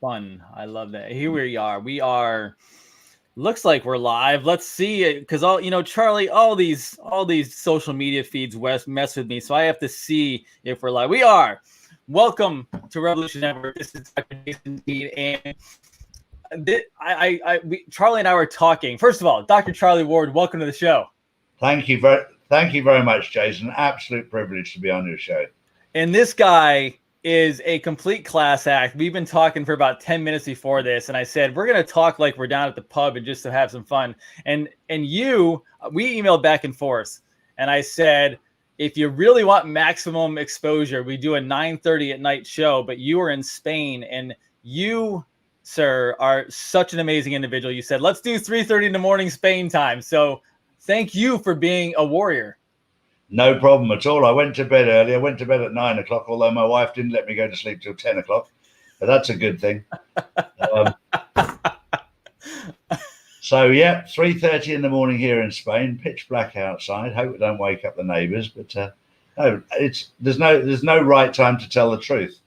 Fun. I love that. Here we are. We are. Looks like we're live. Let's see it, because Charlie, all these social media feeds mess with me, so I have to see if we're live. We are. Welcome to Revolution Network. This is Dr. Jason Dean, and Charlie and I were talking. First of all, Dr. Charlie Ward, welcome to the show. Thank you very much, Jason. Absolute privilege to be on your show. And this guy is a complete class act. We've been talking for about 10 minutes before this, and I said we're going to talk like we're down at the pub and just to have some fun. And we emailed back and forth, and I said, if you really want maximum exposure, we do a 9:30 at night show, but you are in Spain, and you, sir, are such an amazing individual. You said, let's do 3:30 in the morning Spain time. So thank you for being a warrior. No problem at all. I went to bed early. I went to bed at 9 o'clock, although my wife didn't let me go to sleep till 10 o'clock. But that's a good thing. So, yeah, 3:30 in the morning here in Spain, pitch black outside. Hope we don't wake up the neighbours. But no, there's no right time to tell the truth.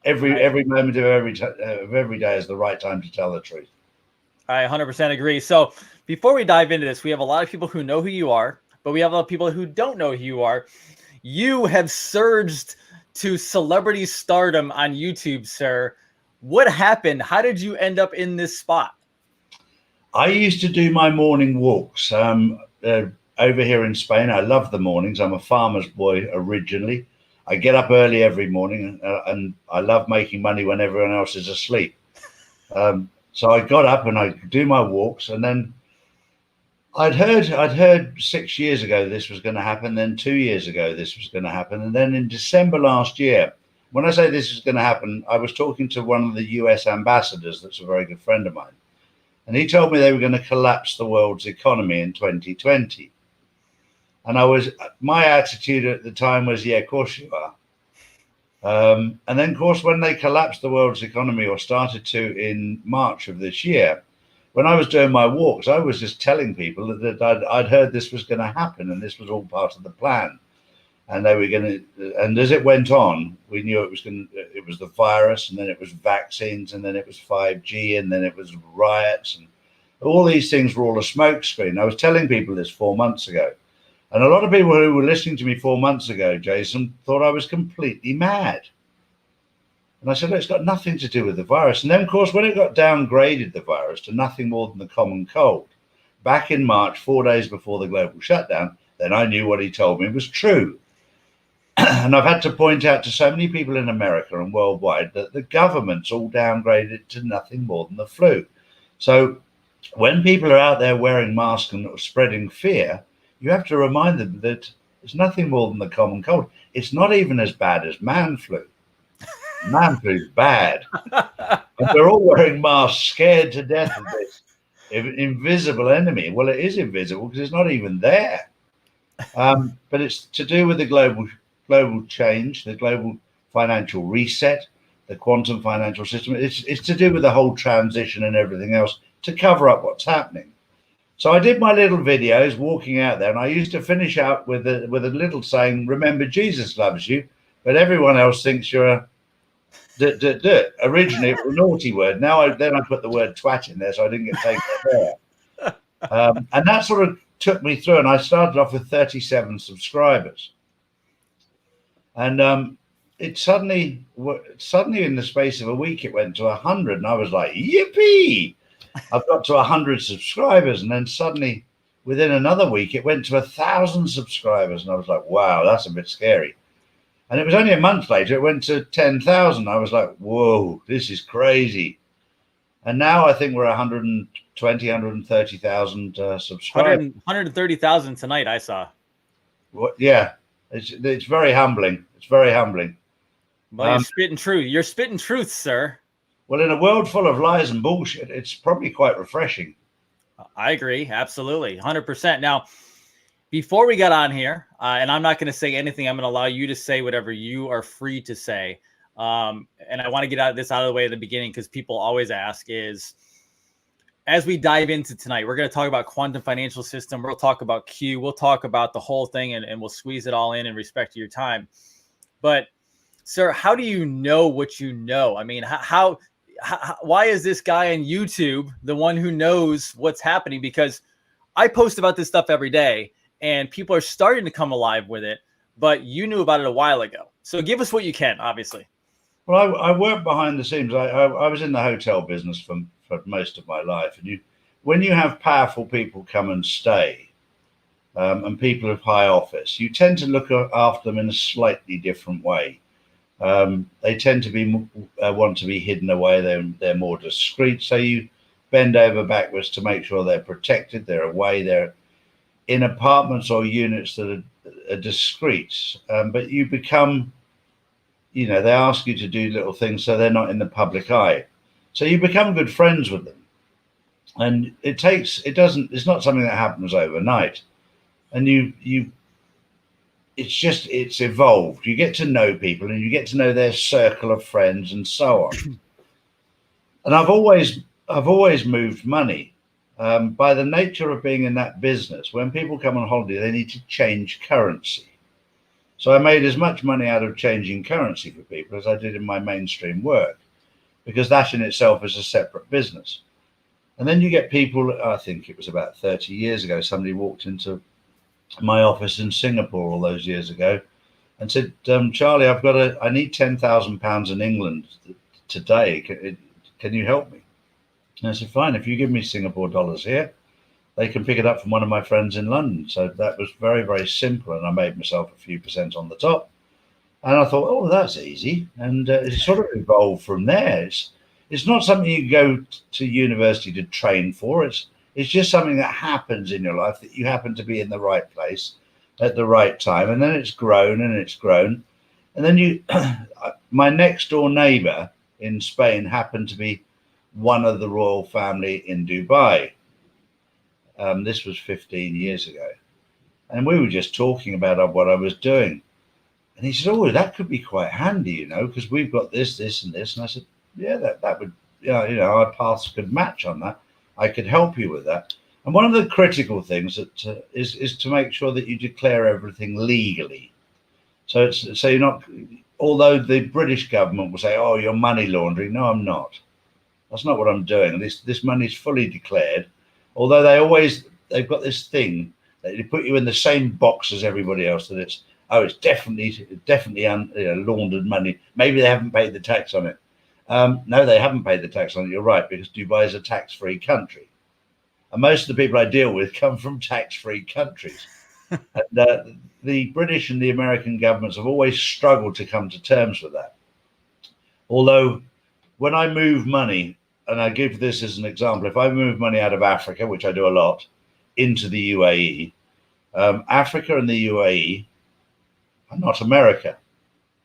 Every moment of every day is the right time to tell the truth. I 100% agree. So before we dive into this, we have a lot of people who know who you are, but we have a lot of people who don't know who you are. You have surged to celebrity stardom on YouTube, sir. What happened? How did you end up in this spot? I used to do my morning walks over here in Spain. I love the mornings. I'm a farmer's boy originally. I get up early every morning, and I love making money when everyone else is asleep. So I got up and I do my walks, and then I'd heard 6 years ago this was going to happen, then 2 years ago this was going to happen, and then in December last year, when I say this is going to happen, I was talking to one of the US ambassadors that's a very good friend of mine, and he told me they were going to collapse the world's economy in 2020. And my attitude at the time was, yeah, of course you are. And then, of course, when they collapsed the world's economy, or started to in March of this year, when I was doing my walks, I was just telling people that I'd heard this was going to happen, and this was all part of the plan. And they were going to, and as it went on, we knew it was the virus, and then it was vaccines, and then it was 5G, and then it was riots, and all these things were all a smokescreen. I was telling people this 4 months ago. And a lot of people who were listening to me 4 months ago, Jason, thought I was completely mad. And I said, it's got nothing to do with the virus. And then, of course, when it got downgraded, the virus, to nothing more than the common cold, back in March, 4 days before the global shutdown, then I knew what he told me was true. And I've had to point out to so many people in America and worldwide that the government's all downgraded it to nothing more than the flu. So when people are out there wearing masks and spreading fear, you have to remind them that it's nothing more than the common cold. It's not even as bad as man flu. Man flu is bad. And we're all wearing masks, scared to death of this invisible enemy. Well, it is invisible because it's not even there. But it's to do with the global change, the global financial reset, the quantum financial system. It's to do with the whole transition and everything else to cover up what's happening. So I did my little videos walking out there, and I used to finish out with a little saying, remember, Jesus loves you, but everyone else thinks you're a Originally, it was a naughty word. Now I put the word twat in there, so I didn't get taken there. And that sort of took me through, and I started off with 37 subscribers. And it suddenly in the space of a week, it went to 100, and I was like, yippee! I've got to 100 subscribers, and then suddenly within another week it went to 1,000 subscribers, and I was like, wow, that's a bit scary. And it was only a month later it went to 10,000. I was like, whoa, this is crazy. And now I think we're 120, 130,000 subscribers. 130,000 tonight, I saw. Well, yeah, it's very humbling. It's very humbling. Well, you're spitting truth. You're spitting truth, sir. Well, in a world full of lies and bullshit, it's probably quite refreshing. I agree. Absolutely. 100%. Now, before we got on here, and I'm not going to say anything, I'm going to allow you to say whatever you are free to say. And I want to get this out of the way at the beginning, because people always ask is, as we dive into tonight, we're going to talk about quantum financial system. We'll talk about Q. We'll talk about the whole thing, and we'll squeeze it all in respect to your time. But, sir, how do you know what you know? I mean, how why is this guy on YouTube the one who knows what's happening? Because I post about this stuff every day and people are starting to come alive with it, but you knew about it a while ago. So give us what you can, obviously. Well, I work behind the scenes. I was in the hotel business for most of my life. And when you have powerful people come and stay, and people of high office, you tend to look after them in a slightly different way. They tend to be want to be hidden away. They're more discreet. So you bend over backwards to make sure they're protected. They're away. They're in apartments or units that are discreet. But you become, they ask you to do little things so they're not in the public eye. So you become good friends with them. And it's not something that happens overnight. And it's evolved. You get to know people and you get to know their circle of friends and so on. And I've always moved money. By the nature of being in that business, when people come on holiday, they need to change currency. So I made as much money out of changing currency for people as I did in my mainstream work, because that in itself is a separate business. And then you get people, I think it was about 30 years ago, somebody walked into my office in Singapore all those years ago and said, Charlie, I need £10,000 in England today. Can you help me? And I said, fine, if you give me Singapore dollars here, they can pick it up from one of my friends in London. So that was very, very simple. And I made myself a few percent on the top. And I thought, oh, that's easy. And it sort of evolved from there. It's not something you go to university to train for. It's just something that happens in your life, that you happen to be in the right place at the right time. And then it's grown and it's grown. And then my next door neighbor in Spain happened to be one of the royal family in Dubai. This was 15 years ago. And we were just talking about what I was doing. And he said, oh, that could be quite handy, because we've got this, this, and this. And I said, yeah, that would, our paths could match on that. I could help you with that. And one of the critical things that is to make sure that you declare everything legally. So you're not, although the British government will say, oh, you're money laundering. No, I'm not. That's not what I'm doing. This money is fully declared. Although they've got this thing that they put you in the same box as everybody else, that it's definitely laundered money. Maybe they haven't paid the tax on it. No, they haven't paid the tax on it. You're right, because Dubai is a tax-free country. And most of the people I deal with come from tax-free countries. And the British and the American governments have always struggled to come to terms with that. Although when I move money, and I give this as an example, if I move money out of Africa, which I do a lot, into the UAE, Africa and the UAE are not America.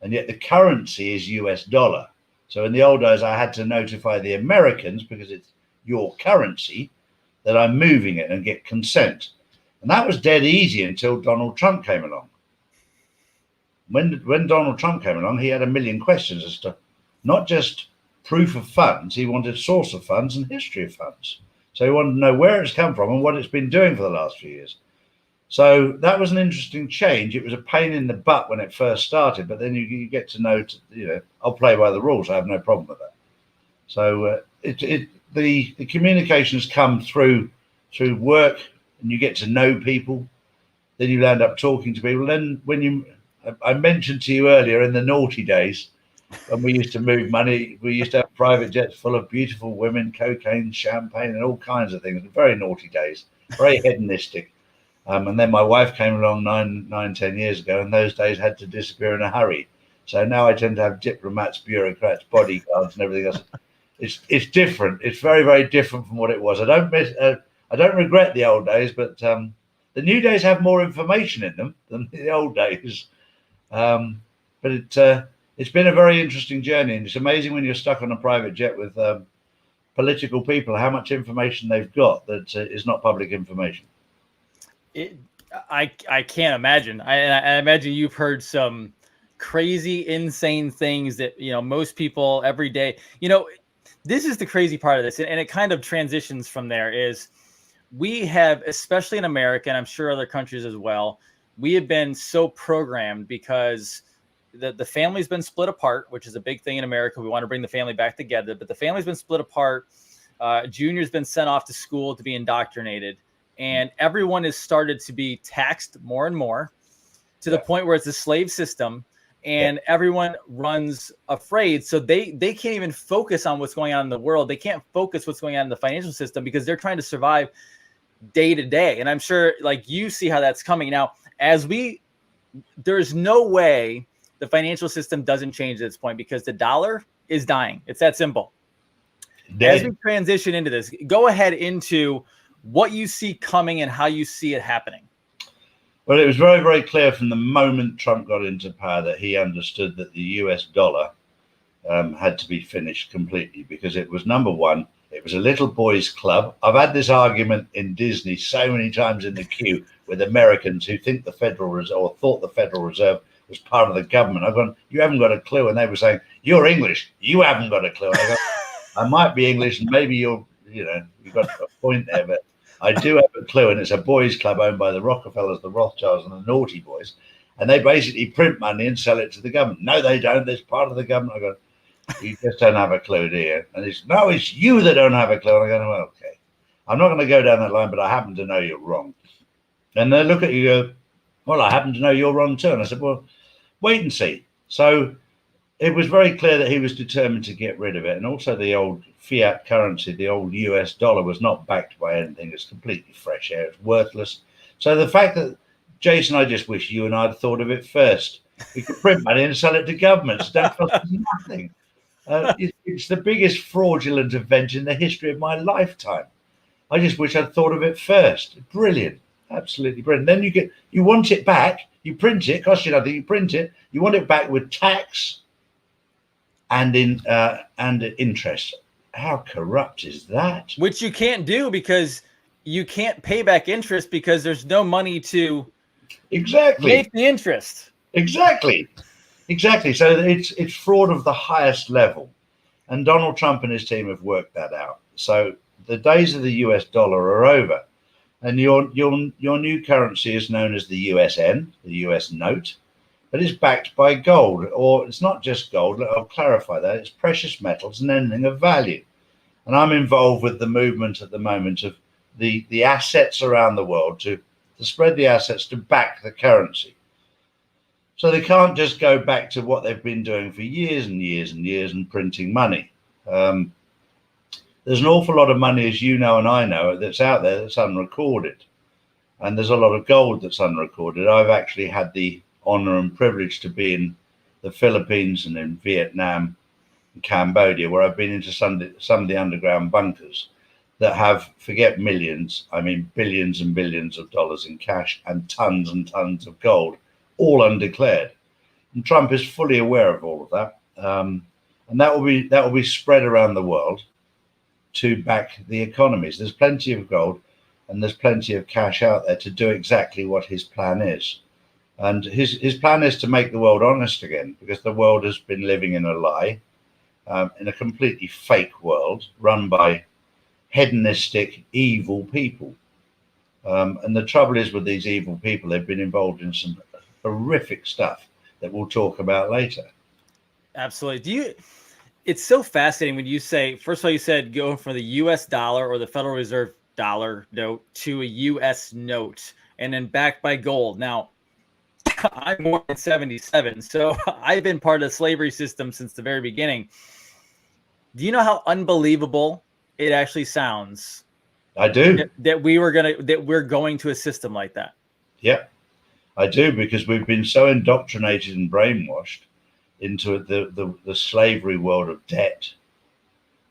And yet the currency is US dollar. So in the old days, I had to notify the Americans, because it's your currency, that I'm moving it and get consent. And that was dead easy until Donald Trump came along. When Donald Trump came along, he had a million questions as to not just proof of funds, he wanted source of funds and history of funds. So he wanted to know where it's come from and what it's been doing for the last few years. So that was an interesting change. It was a pain in the butt when it first started, but then you get to know, I'll play by the rules. I have no problem with that. So the communications come through work, and you get to know people. Then you end up talking to people. Then I mentioned to you earlier, in the naughty days, when we used to move money, we used to have private jets full of beautiful women, cocaine, champagne, and all kinds of things. Very naughty days, very hedonistic. And then my wife came along 10 years ago, and those days had to disappear in a hurry. So now I tend to have diplomats, bureaucrats, bodyguards, and everything else. It's different. It's very, very different from what it was. I don't regret the old days, but the new days have more information in them than the old days. But it's been a very interesting journey, and it's amazing when you're stuck on a private jet with political people, how much information they've got that is not public information. I can't imagine. I imagine you've heard some crazy, insane things that, most people every day, this is the crazy part of this. And it kind of transitions from there is we have, especially in America, and I'm sure other countries as well, we have been so programmed because the family's been split apart, which is a big thing in America. We want to bring the family back together, but the family's been split apart. Junior's been sent off to school to be indoctrinated, and everyone has started to be taxed more and more to the point where it's a slave system, and everyone runs afraid. So they can't even focus on what's going on in the world. They can't focus what's going on in the financial system because they're trying to survive day to day. And I'm sure like you see how that's coming now. There's no way the financial system doesn't change at this point because the dollar is dying. It's that simple. As we transition into this, go ahead into what you see coming and how you see it happening. Well, it was very, very clear from the moment Trump got into power that he understood that the US dollar had to be finished completely because it was, number one, it was a little boys' club. I've had this argument in Disney so many times in the queue with Americans who think the Federal Reserve or thought the Federal Reserve was part of the government. I've gone, you haven't got a clue. And they were saying, you're English. You haven't got a clue. And I go, I might be English and maybe you've got a point there, but I do have a clue. And it's a boys' club owned by the Rockefellers, the Rothschilds, and the Naughty Boys. And they basically print money and sell it to the government. No, they don't. There's part of the government. I go, you just don't have a clue, do you? And it's you that don't have a clue. And I go, well, okay. I'm not going to go down that line, but I happen to know you're wrong. And they look at you and go, well, I happen to know you're wrong too. And I said, well, wait and see. So it was very clear that he was determined to get rid of it. And also the old fiat currency, the old US dollar, was not backed by anything. It's completely fresh air. It's worthless. So the fact that, Jason, I just wish you and I had thought of it first. We could print money and sell it to governments. That costs nothing. It's the biggest fraudulent event in the history of my lifetime. I just wish I'd thought of it first. Brilliant. Absolutely brilliant. Then you want it back, you print it, costs you nothing, you print it, you want it back with tax and interest. How corrupt is that? Which you can't do because you can't pay back interest because there's no money to make the interest. Exactly. So it's fraud of the highest level. And Donald Trump and his team have worked that out. So the days of the US dollar are over. And your new currency is known as the USN, the US note, but it's backed by gold, or it's not just gold. I'll clarify that. It's precious metals and anything of value. And I'm involved with the movement at the moment of the assets around the world to spread the assets to back the currency. So they can't just go back to what they've been doing for years and years and years and printing money. There's an awful lot of money, as you know and I know, that's out there that's unrecorded. And there's a lot of gold that's unrecorded. I've actually had the honor and privilege to be in the Philippines and in Vietnam and Cambodia, where I've been into some of the underground bunkers that have, forget millions, I mean billions and billions of dollars in cash and tons of gold, all undeclared. And Trump is fully aware of all of that. And that will be spread around the world to back the economies. There's plenty of gold and there's plenty of cash out there to do exactly what his plan is. And his plan is to make the world honest again, because the world has been living in a lie, in a completely fake world run by hedonistic, evil people. And the trouble is with these evil people, they've been involved in some horrific stuff that we'll talk about later. Absolutely. It's so fascinating when you say, first of all, you said going from the US dollar or the Federal Reserve dollar note to a US note and then backed by gold. Now, I'm born in 77, so I've been part of the slavery system since the very beginning. Do you know how unbelievable it actually sounds? I do. That we're going to a system like that. Yeah, I do, because we've been so indoctrinated and brainwashed into the slavery world of debt,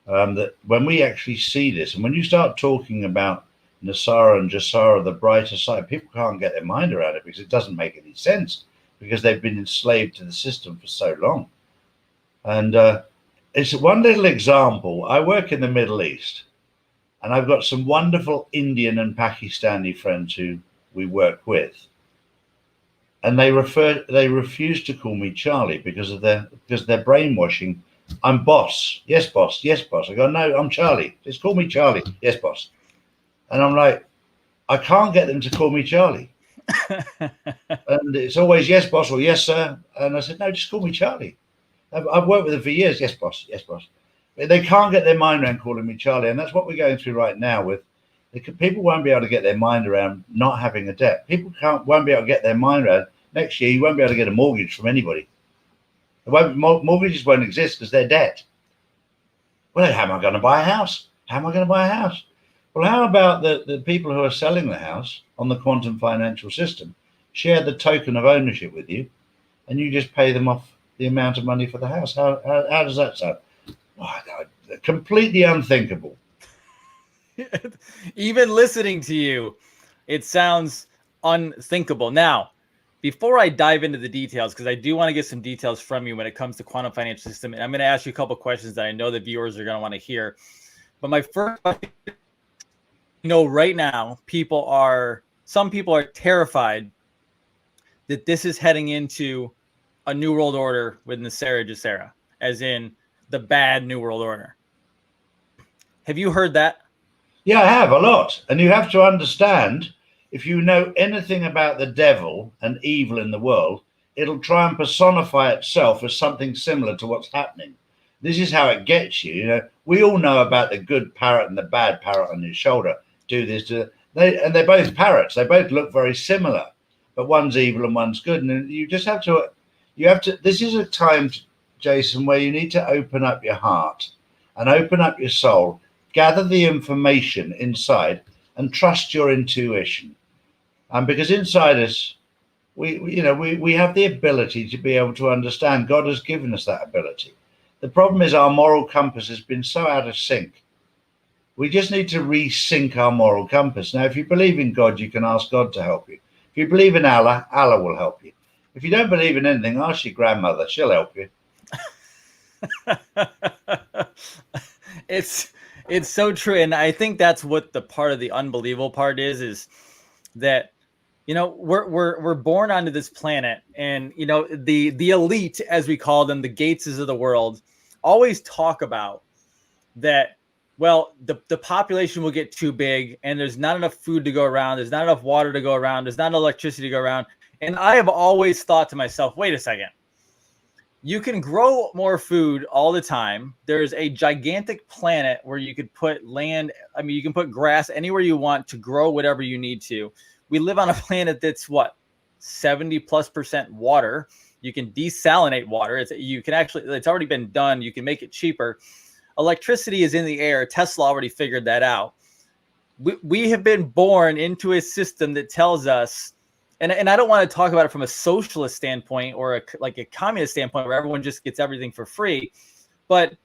that when we actually see this, and when you start talking about NESARA and GESARA, the brighter side, people can't get their mind around it because it doesn't make any sense, because they've been enslaved to the system for so long. And it's one little example. I work in the Middle East, and I've got some wonderful Indian and Pakistani friends who we work with. And they refuse to call me Charlie because of their brainwashing. I'm boss. Yes, boss. Yes, boss. I go, no, I'm Charlie. Just call me Charlie. Yes, boss. And I'm like, I can't get them to call me Charlie. And it's always yes, boss, or yes, sir. And I said, no, just call me Charlie. I've worked with them for years. Yes, boss. Yes, boss. But they can't get their mind around calling me Charlie, and that's what we're going through right now. With people won't be able to get their mind around not having a debt. People won't be able to get their mind around next year. You won't be able to get a mortgage from anybody. Mortgages won't exist because they're debt. Well, how am I going to buy a house? How am I going to buy a house? Well, how about the people who are selling the house on the quantum financial system share the token of ownership with you, and you just pay them off the amount of money for the house? How does that sound? Oh, completely unthinkable. Even listening to you, it sounds unthinkable. Now, before I dive into the details, because I do want to get some details from you when it comes to quantum financial system, and I'm going to ask you a couple questions that I know the viewers are going to want to hear. But my first question, right now, some people are terrified that this is heading into a new world order with NESARA, GESARA, as in the bad new world order. Have you heard that? Yeah, I have a lot. And you have to understand, if you know anything about the devil and evil in the world, it'll try and personify itself as something similar to what's happening. This is how it gets you. We all know about the good parrot and the bad parrot on his shoulder. Do this, and they're both parrots. They both look very similar, but one's evil and one's good. And you just have to. This is a time, Jason, where you need to open up your heart and open up your soul, gather the information inside, and trust your intuition. Because inside us, we have the ability to be able to understand. God has given us that ability. The problem is our moral compass has been so out of sync. We just need to re-sync our moral compass. Now, if you believe in God, you can ask God to help you. If you believe in Allah, Allah will help you. If you don't believe in anything, ask your grandmother. She'll help you. It's so true. And I think that's what the part of the unbelievable part is that, we're born onto this planet, and, the elite, as we call them, the Gateses of the world, always talk about that. Well, the population will get too big, and there's not enough food to go around. There's not enough water to go around. There's not enough electricity to go around. And I have always thought to myself, wait a second. You can grow more food all the time. There's a gigantic planet where you could put land. I mean, you can put grass anywhere you want to grow whatever you need to. We live on a planet that's 70+% water. You can desalinate water. It's already been done. You can make it cheaper. Electricity is in the air. Tesla already figured that out. We have been born into a system that tells us, and I don't want to talk about it from a socialist standpoint or a communist standpoint where everyone just gets everything for free. But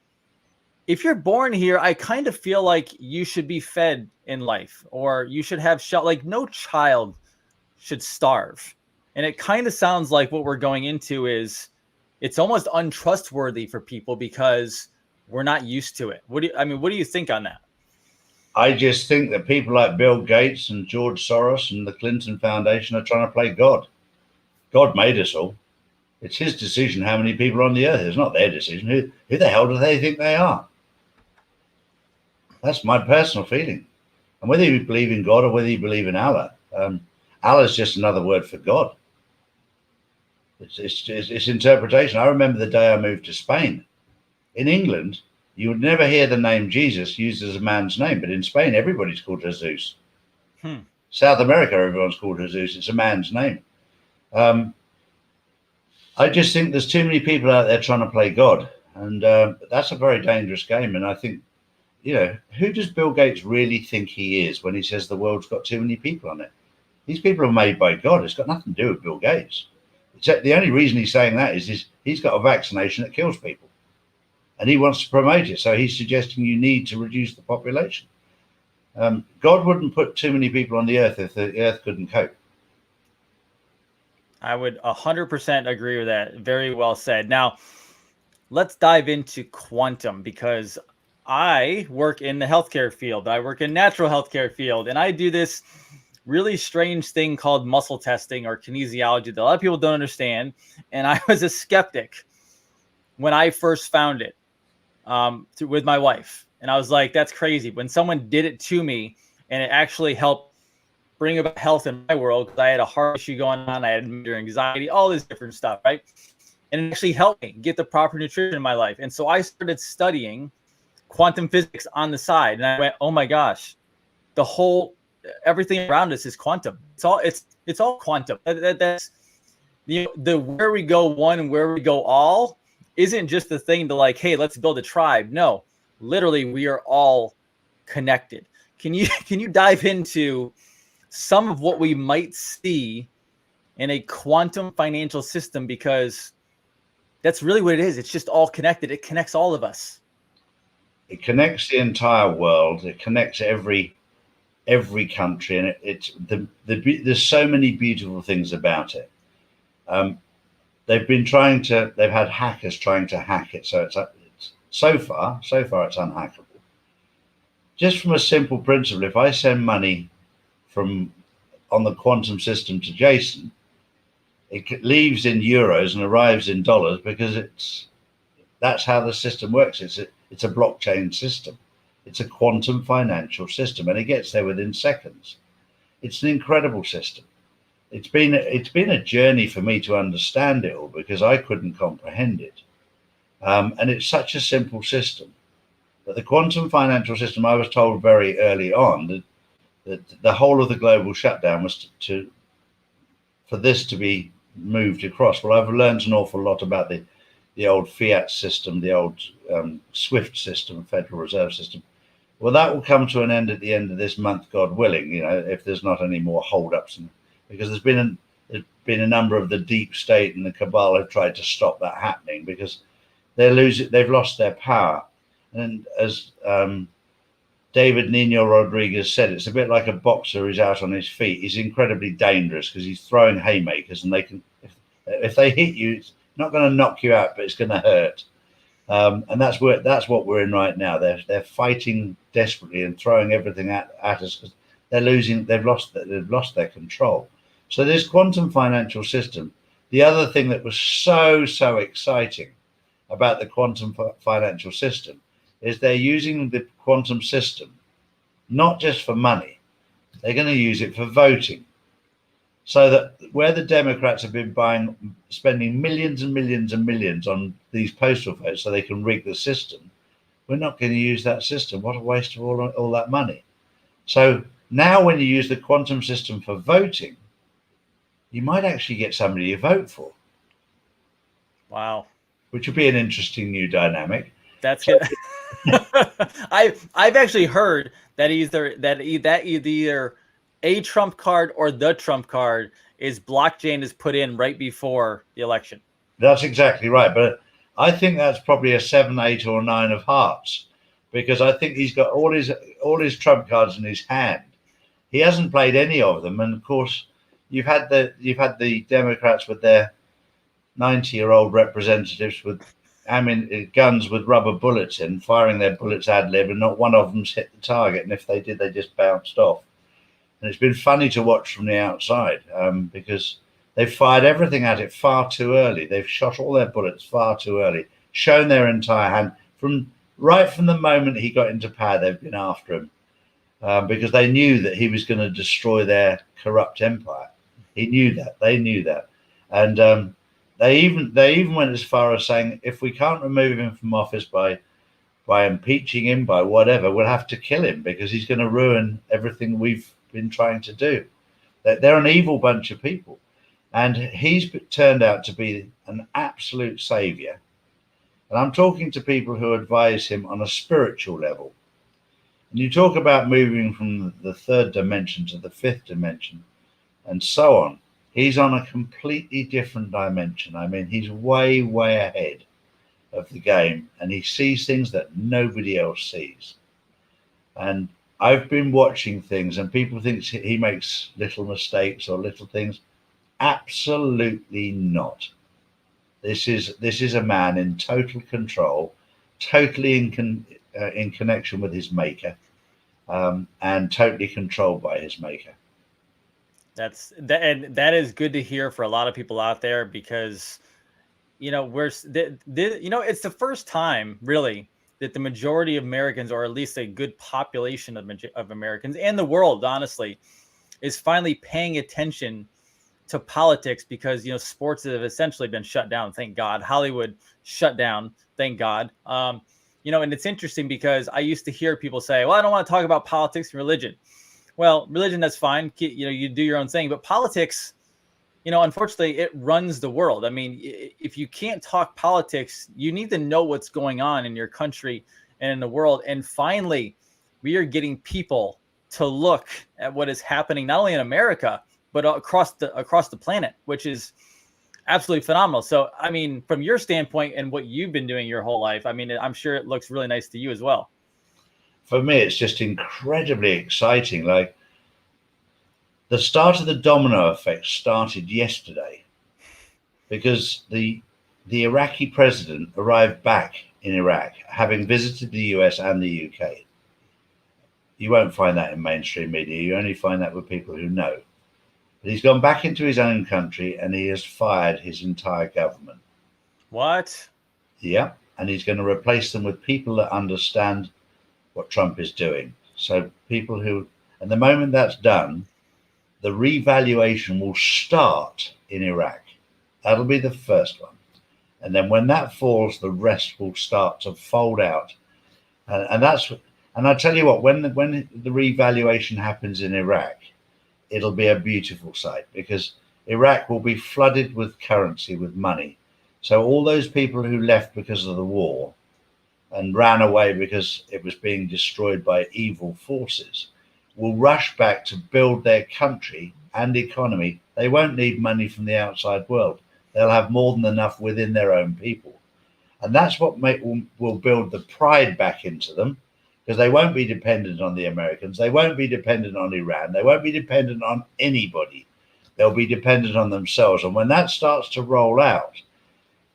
if you're born here, I kind of feel like you should be fed in life, or you should have shelter. Like, no child should starve. And it kind of sounds like what we're going into is it's almost untrustworthy for people because we're not used to it. What do you think on that? I just think that people like Bill Gates and George Soros and the Clinton Foundation are trying to play God. God made us all. It's his decision how many people are on the earth. It's not their decision. Who the hell do they think they are? That's my personal feeling. And whether you believe in God or whether you believe in Allah, Allah is just another word for God. It's interpretation. I remember the day I moved to Spain. In England, you would never hear the name Jesus used as a man's name, but in Spain, everybody's called Jesus. South America, everyone's called Jesus. It's a man's name. I just think there's too many people out there trying to play God, and that's a very dangerous game. And I think, who does Bill Gates really think he is when he says the world's got too many people on it? These people are made by God. It's got nothing to do with Bill Gates. The only reason he's saying that is he's got a vaccination that kills people, and he wants to promote it. So he's suggesting you need to reduce the population. God wouldn't put too many people on the earth if the earth couldn't cope. I would 100% agree with that. Very well said. Now, let's dive into quantum, because I work in the healthcare field. I work in natural healthcare field, and I do this really strange thing called muscle testing or kinesiology that a lot of people don't understand. And I was a skeptic when I first found it with my wife. And I was like, that's crazy. When someone did it to me and it actually helped bring about health in my world because I had a heart issue going on. I had major anxiety, all this different stuff, right? And it actually helped me get the proper nutrition in my life. And so I started studying quantum physics on the side, and I went, oh my gosh, everything around us is quantum. It's all quantum. That's the where we go one and where we go all isn't just the thing to like, hey, let's build a tribe. No, literally, we are all connected. Can you dive into some of what we might see in a quantum financial system? Because that's really what it is. It's just all connected. It connects all of us. It connects the entire world. It connects every country, and there's so many beautiful things about it. They've had hackers trying to hack it, so it's so far it's unhackable. Just from a simple principle, if I send money on the quantum system to Jason, it leaves in euros and arrives in dollars because that's how the system works. It's a blockchain system. It's a quantum financial system, and it gets there within seconds. It's an incredible system. It's been a journey for me to understand it all because I couldn't comprehend it. And it's such a simple system. But the quantum financial system, I was told very early on that the whole of the global shutdown was for this to be moved across. Well, I've learned an awful lot about the old fiat system, the old SWIFT system, Federal Reserve System. Well, that will come to an end at the end of this month, God willing, if there's not any more holdups. Because there's been a number of the deep state and the cabal have tried to stop that happening because they've lost their power. And as David Nino Rodriguez said, it's a bit like a boxer who's out on his feet. He's incredibly dangerous because he's throwing haymakers, and they can, if they hit you, it's not going to knock you out, but it's going to hurt. And that's what we're in right now. They're fighting desperately and throwing everything at us because they're losing. They've lost their control. So this quantum financial system. The other thing that was so exciting about the quantum financial system is they're using the quantum system not just for money. They're going to use it for voting. So that where the Democrats have been spending millions and millions and millions on these postal votes so they can rig the system, we're not going to use that system. What a waste of all that money. So now when you use the quantum system for voting, you might actually get somebody you vote for. Wow. Which would be an interesting new dynamic. That's good. I've actually heard that either a trump card or the trump card is blockchain is put in right before the election. That's exactly right. But I think that's probably a 7, 8, or 9 of hearts, because I think he's got all his trump cards in his hand. He hasn't played any of them, and of course, you've had the Democrats with their 90-year-old representatives with guns with rubber bullets in, firing their bullets ad lib, and not one of them's hit the target. And if they did, they just bounced off. And it's been funny to watch from the outside because they've fired everything at it far too early. They've shot all their bullets far too early, shown their entire hand. Right from the moment he got into power, they've been after him because they knew that he was going to destroy their corrupt empire. He knew that. They knew that. And they even went as far as saying, if we can't remove him from office by impeaching him, by whatever, we'll have to kill him because he's going to ruin everything we've been trying to do. They're an evil bunch of people. And he's turned out to be an absolute savior. And I'm talking to people who advise him on a spiritual level. And you talk about moving from the 3rd dimension to the 5th dimension and so on. He's on a completely different dimension. I mean, he's way ahead of the game, and he sees things that nobody else sees. And I've been watching things, and people think he makes little mistakes or little things. Absolutely not. This is a man in total control, totally in connection with his maker, and totally controlled by his maker. And that is good to hear for a lot of people out there, because it's the first time really that the majority of Americans, or at least a good population of Americans and the world, honestly, is finally paying attention to politics, because sports have essentially been shut down, thank God. Hollywood shut down, thank God. And it's interesting because I used to hear people say, well, I don't want to talk about politics and religion. Well, religion, that's fine, you do your own thing, but politics, unfortunately, it runs the world. I mean, if you can't talk politics, you need to know what's going on in your country and in the world. And finally, we are getting people to look at what is happening not only in America but across the planet, which is absolutely phenomenal. So, I mean, from your standpoint and what you've been doing your whole life, I mean, I'm sure it looks really nice to you as well. For me, it's just incredibly exciting. Like, the start of the domino effect started yesterday because the Iraqi president arrived back in Iraq, having visited the US and the UK. You won't find that in mainstream media. You only find that with people who know. But he's gone back into his own country and he has fired his entire government. What? Yeah. And he's going to replace them with people that understand what Trump is doing. So people who, and the moment that's done, the revaluation will start in Iraq. That'll be the first one. And then when that falls, the rest will start to fold out. And I tell you what, when the revaluation happens in Iraq, it'll be a beautiful sight, because Iraq will be flooded with currency, with money. So all those people who left because of the war and ran away because it was being destroyed by evil forces will rush back to build their country and economy. They won't need money from the outside world. They'll have more than enough within their own people. And that's what will build the pride back into them, because they won't be dependent on the Americans. They won't be dependent on Iran. They won't be dependent on anybody. They'll be dependent on themselves. And when that starts to roll out,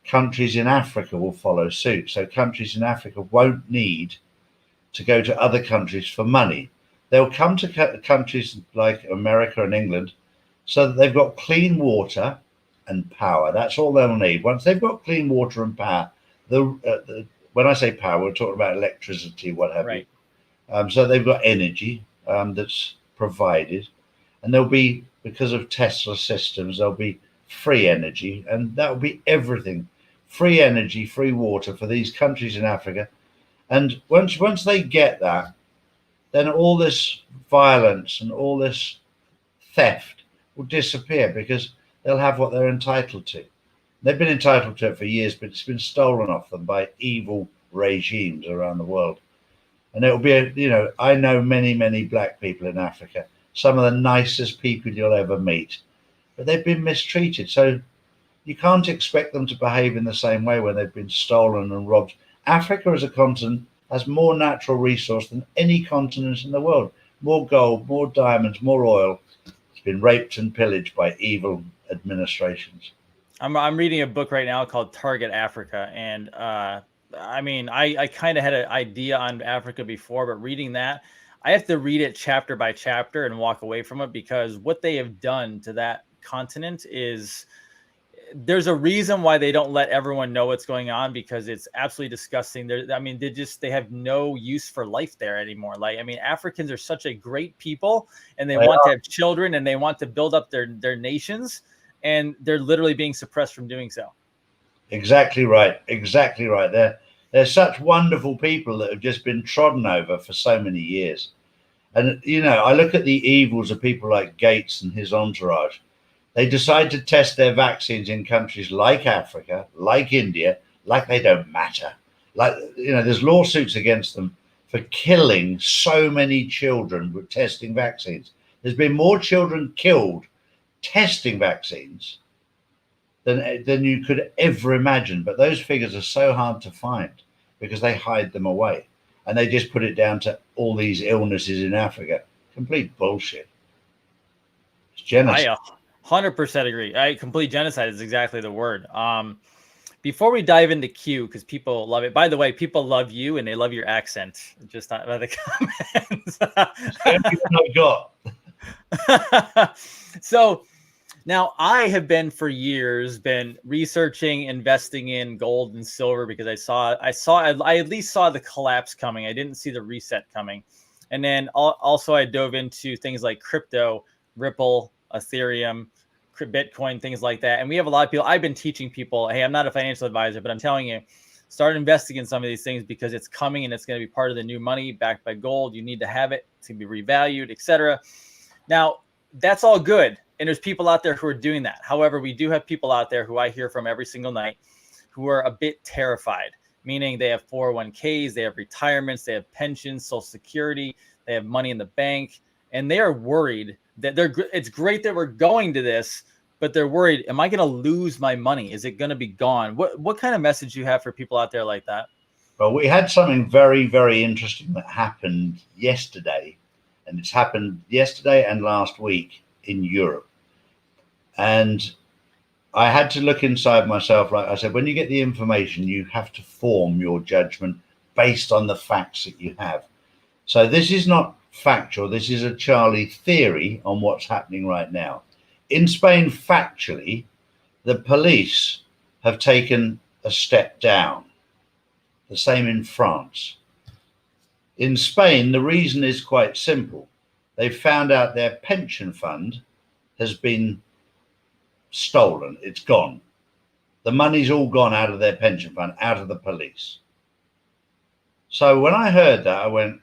countries in Africa will follow suit. So countries in Africa won't need to go to other countries for money. They'll come to countries like America and England so that they've got clean water and power. That's all they'll need. Once they've got clean water and power, when I say power, we're talking about electricity, what have Right. you. So they've got energy that's provided, and there'll be, because of Tesla systems, there'll be free energy, and that'll be everything. Free energy, free water for these countries in Africa. And once they get that, then all this violence and all this theft will disappear, because they'll have what they're entitled to. They've been entitled to it for years, but it's been stolen off them by evil regimes around the world. And it'll be, I know many, many black people in Africa, some of the nicest people you'll ever meet, but they've been mistreated. So you can't expect them to behave in the same way when they've been stolen and robbed. Africa as a continent has more natural resource than any continent in the world. More gold, more diamonds, more oil. It's been raped and pillaged by evil administrations. I'm reading a book right now called Target Africa, and I mean, I kind of had an idea on Africa before, but reading that, I have to read it chapter by chapter and walk away from it, because what they have done to that continent is, there's a reason why they don't let everyone know what's going on, because it's absolutely disgusting. They have no use for life there anymore. Like, I mean, Africans are such a great people, and they want to have children, and they want to build up their nations, and they're literally being suppressed from doing so. Exactly right. Exactly right. They're such wonderful people that have just been trodden over for so many years. And, I look at the evils of people like Gates and his entourage. They decide to test their vaccines in countries like Africa, like India, like they don't matter. Like, there's lawsuits against them for killing so many children with testing vaccines. There's been more children killed testing vaccines than you could ever imagine. But those figures are so hard to find because they hide them away. And they just put it down to all these illnesses in Africa. Complete bullshit. It's genocide. I 100% agree. Complete genocide is exactly the word. Before we dive into Q, because people love it. By the way, people love you and they love your accent. Just not by the comments. I've got. So now I have been for years researching, investing in gold and silver, because I at least saw the collapse coming. I didn't see the reset coming. And then also I dove into things like crypto Ripple, Ethereum, Bitcoin, things like that. And we have a lot of people. I've been teaching people, hey, I'm not a financial advisor, but I'm telling you, start investing in some of these things because it's coming and it's going to be part of the new money backed by gold. You need to have it. It's going to be revalued, etc. Now, that's all good. And there's people out there who are doing that. However, we do have people out there who I hear from every single night who are a bit terrified, meaning they have 401ks, they have retirements, they have pensions, Social Security, they have money in the bank, and they are worried that it's great that we're going to this, but they're worried, am I going to lose my money? Is it going to be gone? What kind of message do you have for people out there like that? Well, we had something very, very interesting that happened yesterday, and it's happened yesterday and last week in Europe. And I had to look inside myself. Like I said, when you get the information, you have to form your judgment based on the facts that you have. So this is not factual. This is a Charlie theory on what's happening right now. In Spain, factually, the police have taken a step down. The same in France. In Spain, the reason is quite simple. They found out their pension fund has been stolen. It's gone. The money's all gone out of their pension fund, out of the police. So when I heard that, I went,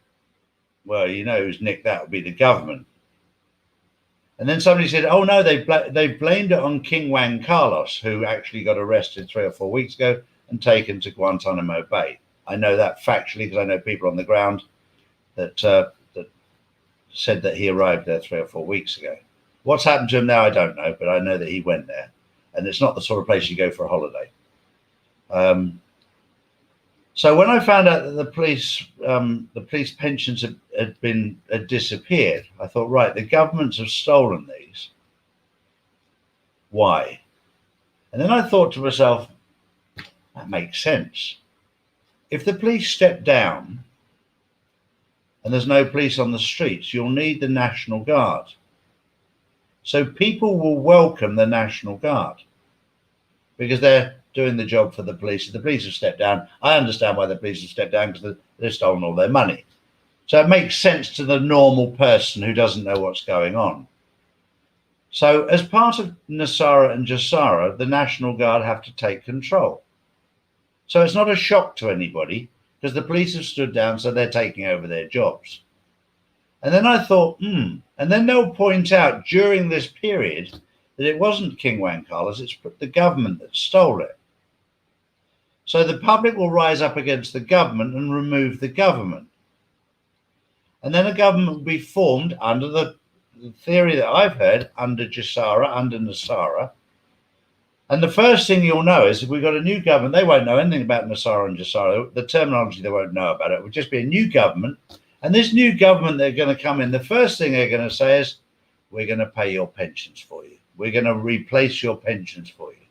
well, you know who's nicked that would be the government. And then somebody said, oh, no, they've blamed it on King Juan Carlos, who actually got arrested 3 or 4 weeks ago and taken to Guantanamo Bay. I know that factually because I know people on the ground that said that he arrived there 3 or 4 weeks ago. What's happened to him now, I don't know, but I know that he went there. And it's not the sort of place you go for a holiday. So when I found out that the police pensions had disappeared, I thought, right, the governments have stolen these. Why? And then I thought to myself, that makes sense. If the police step down and there's no police on the streets, you'll need the National Guard. So people will welcome the National Guard because they're doing the job for the police. If the police have stepped down, I understand why the police have stepped down because they've stolen all their money. So it makes sense to the normal person who doesn't know what's going on. So as part of NESARA and GESARA, the National Guard have to take control. So it's not a shock to anybody because the police have stood down, so they're taking over their jobs. And then I thought, and then they'll point out during this period that it wasn't King Juan Carlos, it's the government that stole it. So the public will rise up against the government and remove the government. And then a government will be formed under the theory that I've heard, under GESARA, under NESARA. And the first thing you'll know is if we've got a new government, they won't know anything about NESARA and GESARA. The terminology, they won't know about it. It will just be a new government. And this new government, they're going to come in. The first thing they're going to say is, we're going to pay your pensions for you. We're going to replace your pensions for you,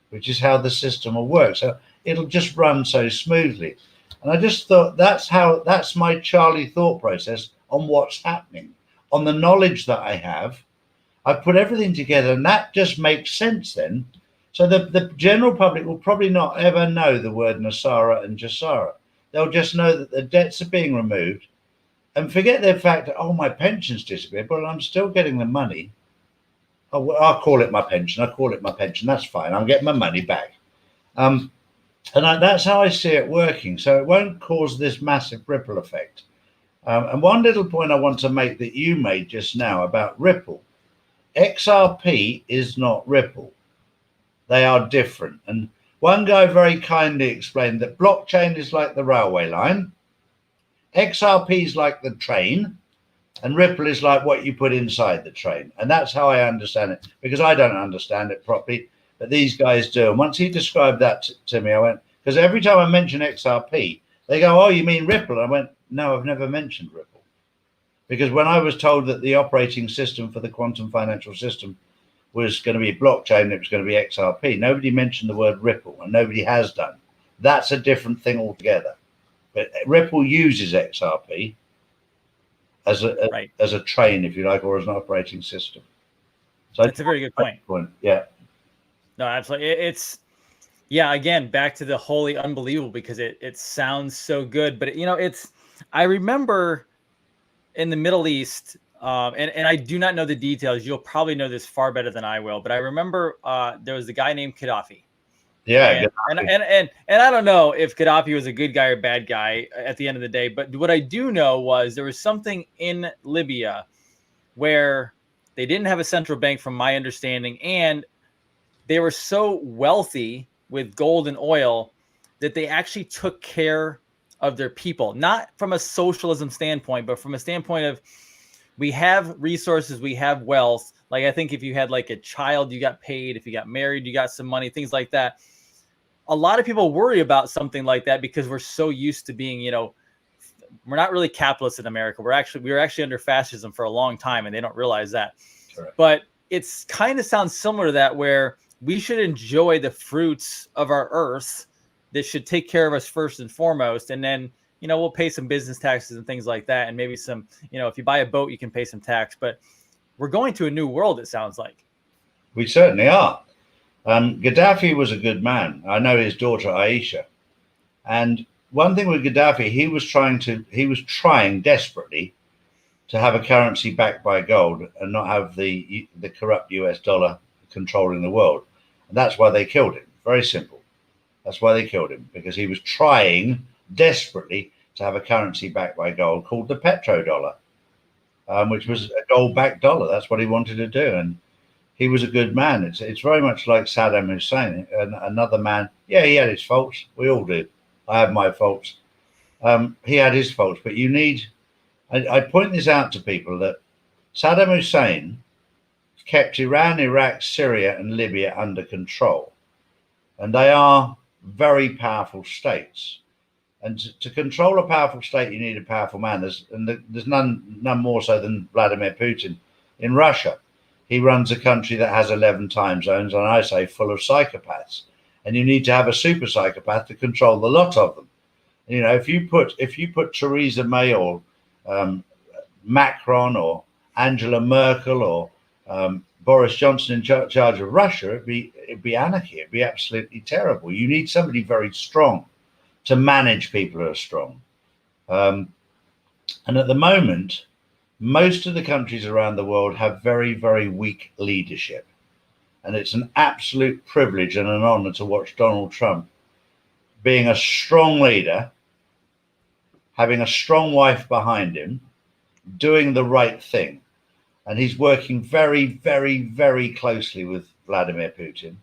which is how the system will work. So it'll just run so smoothly. And I just thought that's my Charlie thought process on what's happening, on the knowledge that I have. I put everything together, and that just makes sense then. So the general public will probably not ever know the word NESARA and GESARA. They'll just know that the debts are being removed and forget the fact that, oh, my pension's disappeared, but I'm still getting the money. I'll call it my pension. I'll call it my pension. That's fine. I'm getting my money back. That's how I see it working. So it won't cause this massive ripple effect. And one little point I want to make that you made just now about Ripple. XRP is not Ripple. They are different. And one guy very kindly explained that blockchain is like the railway line, XRP is like the train, and Ripple is like what you put inside the train. And that's how I understand it, because I don't understand it properly, but these guys do. And once he described that to me, I went, because every time I mention XRP, they go, oh, you mean Ripple? I went, no, I've never mentioned Ripple. Because when I was told that the operating system for the quantum financial system was going to be blockchain, it was going to be XRP, nobody mentioned the word Ripple, and nobody has done. That's a different thing altogether. But Ripple uses XRP as a train, if you like, or as an operating system. So that's a very good point. Yeah. No, absolutely. It's again, back to the wholly unbelievable, because it sounds so good, but I remember in the Middle East, and I do not know the details. You'll probably know this far better than I will. But I remember there was a guy named Gaddafi. Yeah, And I don't know if Gaddafi was a good guy or bad guy at the end of the day. But what I do know was there was something in Libya where they didn't have a central bank, from my understanding, and they were so wealthy with gold and oil that they actually took care of their people, not from a socialism standpoint, but from a standpoint of, we have resources, we have wealth. Like, I think if you had like a child, you got paid. If you got married, you got some money, things like that. A lot of people worry about something like that because we're so used to being, we're not really capitalists in America. We were actually under fascism for a long time, and they don't realize that. Correct. But it's kind of sounds similar to that, where we should enjoy the fruits of our earth that should take care of us first and foremost. And then, we'll pay some business taxes and things like that. And maybe some, if you buy a boat, you can pay some tax. But we're going to a new world, it sounds like. We certainly are. Gaddafi was a good man. I know his daughter, Aisha. And one thing with Gaddafi, he was trying desperately to have a currency backed by gold and not have the corrupt US dollar controlling the world. And that's why they killed him. Very simple. That's why they killed him, because he was trying desperately to have a currency backed by gold called the petrodollar, which was a gold-backed dollar. That's what he wanted to do, and he was a good man. It's very much like Saddam Hussein, another man. Yeah, he had his faults. We all do. I have my faults. He had his faults, but you need. I point this out to people that Saddam Hussein kept Iran, Iraq, Syria, and Libya under control, and they are very powerful states. And to control a powerful state, you need a powerful man. There's none more so than Vladimir Putin in Russia. He runs a country that has 11 time zones, and I say full of psychopaths. And you need to have a super psychopath to control the lot of them. If you put Theresa May or Macron or Angela Merkel or Boris Johnson in charge of Russia, it'd be anarchy. It'd be absolutely terrible. You need somebody very strong to manage people who are strong. And at the moment, most of the countries around the world have very, very weak leadership. And it's an absolute privilege and an honor to watch Donald Trump being a strong leader, having a strong wife behind him, doing the right thing. And he's working very, very, very closely with Vladimir Putin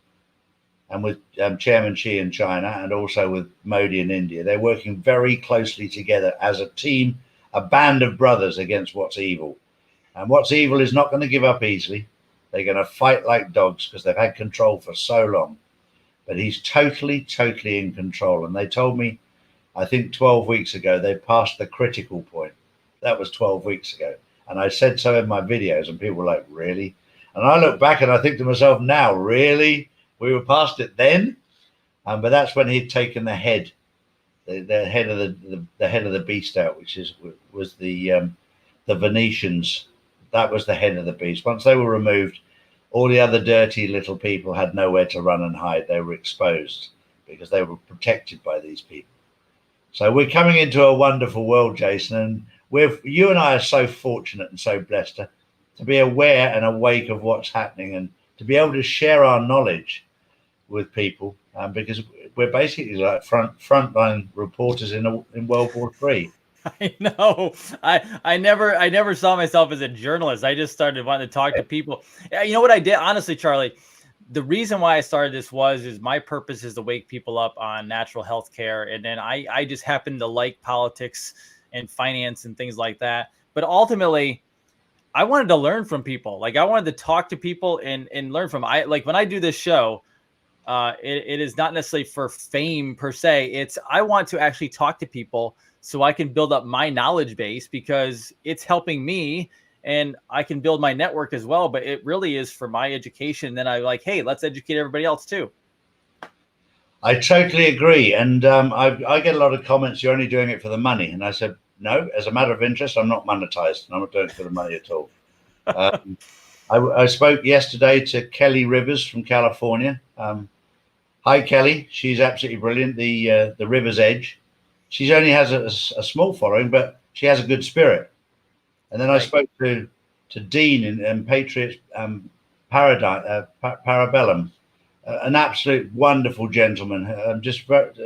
and with Chairman Xi in China, and also with Modi in India. They're working very closely together as a team, a band of brothers against what's evil. And what's evil is not going to give up easily. They're going to fight like dogs because they've had control for so long. But he's totally, totally in control. And they told me, I think 12 weeks ago, they passed the critical point. That was 12 weeks ago. And I said so in my videos, and people were like, really? And I look back and I think to myself now, really? We were past it then? But that's when he'd taken the head, the head of the head of the beast out, which was the Venetians. That was the head of the beast. Once they were removed, all the other dirty little people had nowhere to run and hide. They were exposed because they were protected by these people. So we're coming into a wonderful world, Jason, and you and I are so fortunate and so blessed to be aware and awake of what's happening, and to be able to share our knowledge with people, because we're basically like frontline reporters in World War III. I know. I never saw myself as a journalist. I just started wanting to talk to people. You know what I did, honestly, Charlie? The reason why I started this is my purpose is to wake people up on natural health care. And then I just happen to like politics and finance and things like that. But ultimately, I wanted to learn from people. Like, I wanted to talk to people and learn from. Like when I do this show, it is not necessarily for fame per se. It's I want to actually talk to people so I can build up my knowledge base, because it's helping me and I can build my network as well. But it really is for my education. Then I like, hey, let's educate everybody else too. I totally agree. And I get a lot of comments, you're only doing it for the money. And I said, no, as a matter of interest, I'm not monetized. And I'm not doing it for the money at all. I spoke yesterday to Kelly Rivers from California. Hi, Kelly. She's absolutely brilliant. The River's Edge. She only has a small following, but she has a good spirit. And then I spoke to to Dean in Patriots Parabellum, an absolute wonderful gentleman.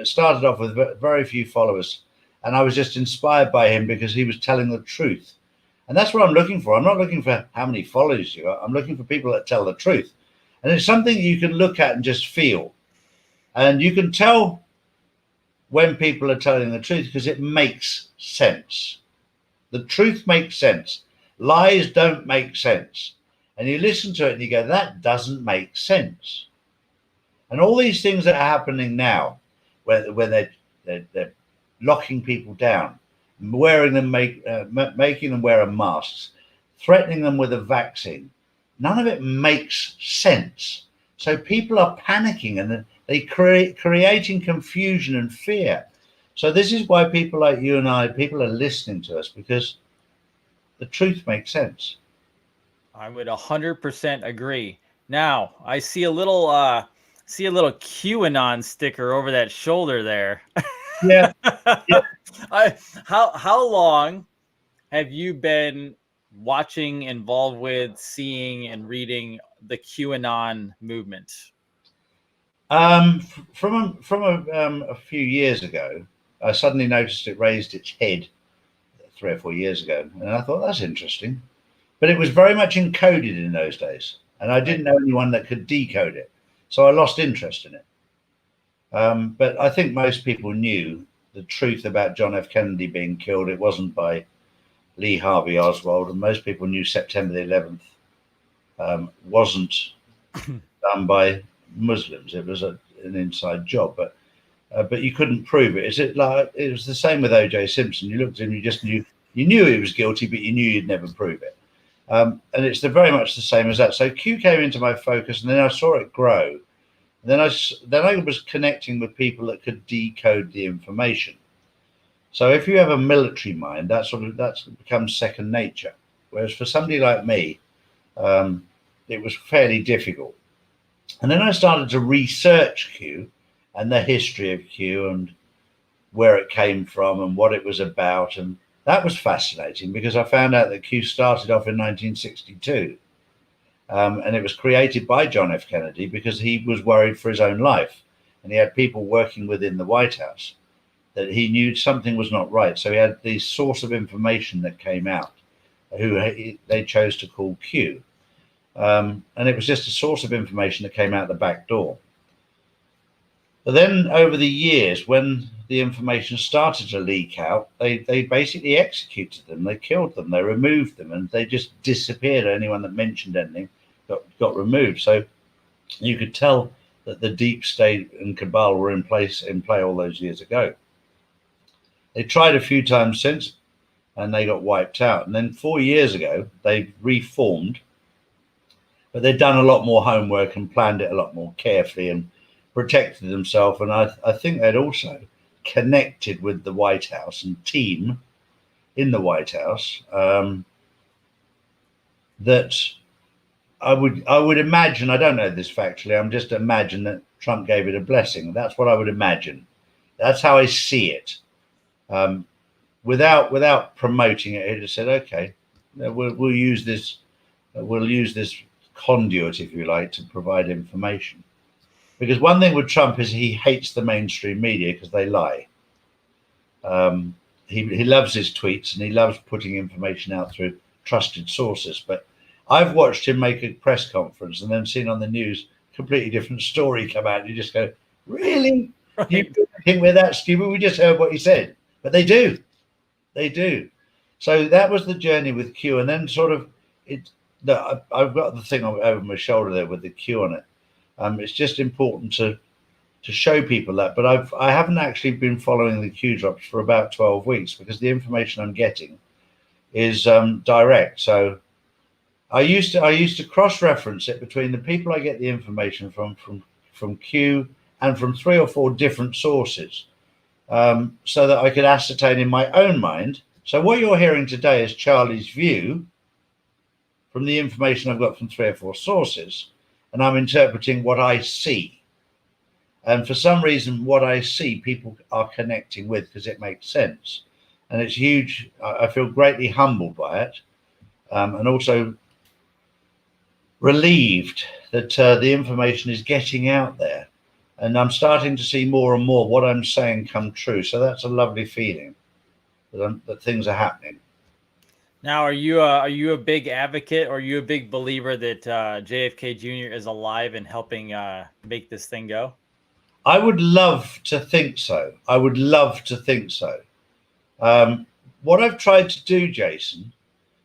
Started off with very few followers, and I was just inspired by him because he was telling the truth. And that's what I'm looking for. I'm not looking for how many followers you are. I'm looking for people that tell the truth. And it's something you can look at and just feel. And you can tell when people are telling the truth because it makes sense. The truth makes sense. Lies don't make sense. And you listen to it and you go, that doesn't make sense. And all these things that are happening now, when they're locking people down, making them wear masks, threatening them with a vaccine, none of it makes sense. So people are panicking and they creating confusion and fear. So this is why people like you and I, people are listening to us because the truth makes sense. I would 100% agree. Now I see a little QAnon sticker over that shoulder there. Yeah. Yeah. How long have you been watching, involved with, seeing, and reading the QAnon movement? From a few years ago, I suddenly noticed it raised its head 3 or 4 years ago, and I thought that's interesting. But it was very much encoded in those days, and I didn't know anyone that could decode it, so I lost interest in it. But I think most people knew the truth about John F. Kennedy being killed. It wasn't by Lee Harvey Oswald, and most people knew September the 11th wasn't done by Muslims. It was an inside job, but you couldn't prove it. It was the same with O.J. Simpson. You looked at him, you knew he was guilty, but you knew you'd never prove it. And it's very much the same as that. So Q came into my focus, and then I saw it grow. Then I was connecting with people that could decode the information. So if you have a military mind, that becomes second nature. Whereas for somebody like me, it was fairly difficult. And then I started to research Q and the history of Q and where it came from and what it was about. And that was fascinating because I found out that Q started off in 1962. And it was created by John F. Kennedy because he was worried for his own life. And he had people working within the White House that he knew something was not right. So he had this source of information that came out, who they chose to call Q. And it was just a source of information that came out the back door. But then over the years, when the information started to leak out, they basically executed them. They killed them. They removed them, and they just disappeared. Anyone that mentioned anything got removed. So you could tell that the deep state and cabal were in play all those years ago. They tried a few times since, and they got wiped out. And then 4 years ago, they reformed, but they'd done a lot more homework and planned it a lot more carefully and protected themselves. And I think they'd also connected with the White House and team in the White House that I would imagine, I don't know this factually, I'm just imagine that Trump gave it a blessing. That's what I would imagine. That's how I see it. Without promoting it, he just said, okay, we'll use this conduit, if you like, to provide information. Because one thing with Trump is he hates the mainstream media because they lie. He loves his tweets and he loves putting information out through trusted sources. But I've watched him make a press conference and then seen on the news a completely different story come out. And you just go, really? Right. You think we're that stupid? We just heard what he said. But they do. They do. So that was the journey with Q. And then I've got the thing over my shoulder there with the Q on it. It's just important to show people that. But I haven't actually been following the Q drops for about 12 weeks because the information I'm getting is direct. So I used to cross-reference it between the people I get the information from Q and from 3 or 4 different sources. So that I could ascertain in my own mind. So what you're hearing today is Charlie's view from the information I've got from 3 or 4 sources, and I'm interpreting what I see. And for some reason, what I see, people are connecting with because it makes sense. And it's huge. I feel greatly humbled by it. and also relieved that the information is getting out there. And I'm starting to see more and more what I'm saying come true. So that's a lovely feeling that things are happening. Now, are you a big advocate, or are you a big believer that JFK Jr. is alive and helping make this thing go? I would love to think so. I would love to think so. What I've tried to do, Jason,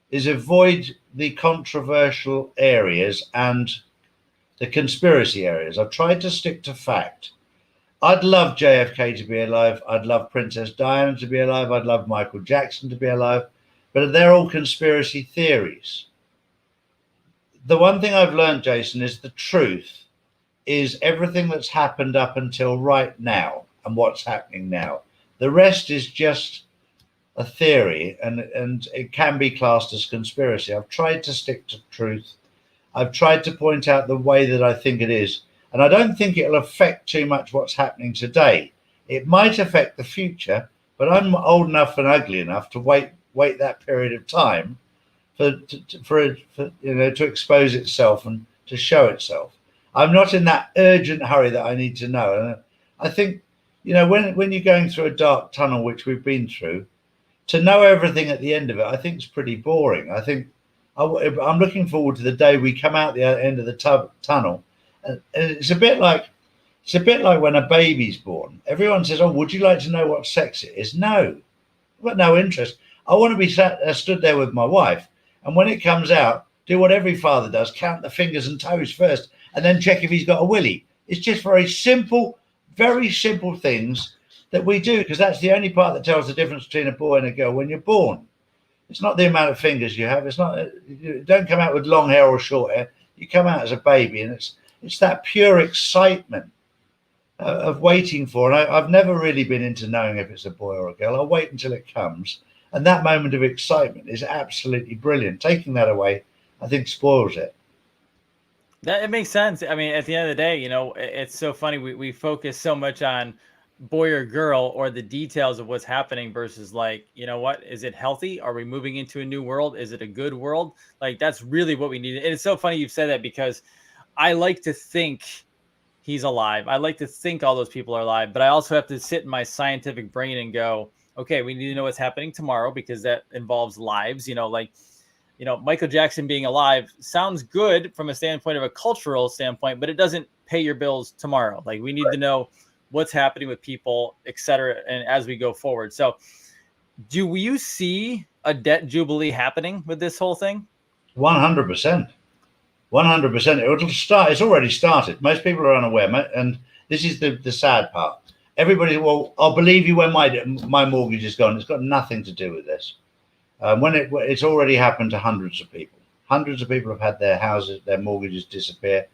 is avoid the controversial areas and the conspiracy areas. I've tried to stick to fact. I'd love JFK to be alive. I'd love Princess Diana to be alive. I'd love Michael Jackson to be alive. But they're all conspiracy theories. The one thing I've learned, Jason, is the truth is everything that's happened up until right now and what's happening now. The rest is just a theory, and it can be classed as conspiracy. I've tried to stick to truth. I've tried to point out the way that I think it is. And I don't think it'll affect too much what's happening today. It might affect the future, but I'm old enough and ugly enough to wait that period of time for to expose itself and to show itself. I'm not in that urgent hurry that I need to know. And I think, when you're going through a dark tunnel, which we've been through, to know everything at the end of it, I think is pretty boring. I think I'm looking forward to the day we come out the end of the tunnel. And it's a bit like when a baby's born. Everyone says, "Oh, would you like to know what sex it is?" No, I've got no interest. I want to be stood there with my wife, and when it comes out, do what every father does: count the fingers and toes first, and then check if he's got a willy. It's just very simple things that we do, because that's the only part that tells the difference between a boy and a girl when you're born. It's not the amount of fingers you have. It's not. You don't come out with long hair or short hair. You come out as a baby, and it's that pure excitement of waiting for. And I've never really been into knowing if it's a boy or a girl. I'll wait until it comes. And that moment of excitement is absolutely brilliant. Taking that away, I think, spoils it. That it makes sense. I mean, at the end of the day, it's so funny. We focus so much on boy or girl or the details of what's happening versus, like, what is it healthy? Are we moving into a new world? Is it a good world? Like, that's really what we need. And it's so funny you've said that, because I like to think he's alive. I like to think all those people are alive, but I also have to sit in my scientific brain and go, okay, we need to know what's happening tomorrow, because that involves lives. Michael Jackson being alive sounds good from a standpoint of a cultural standpoint, but it doesn't pay your bills tomorrow. Like, we need to know what's happening with people, et cetera, and as we go forward. So do you see a debt jubilee happening with this whole thing? 100%. 100%. It'll start. It's already started. Most people are unaware, and this is the sad part. Everybody, well, I'll believe you when my mortgage is gone. It's got nothing to do with this. It's already happened to hundreds of people. Hundreds of people have had their houses, their mortgages disappear,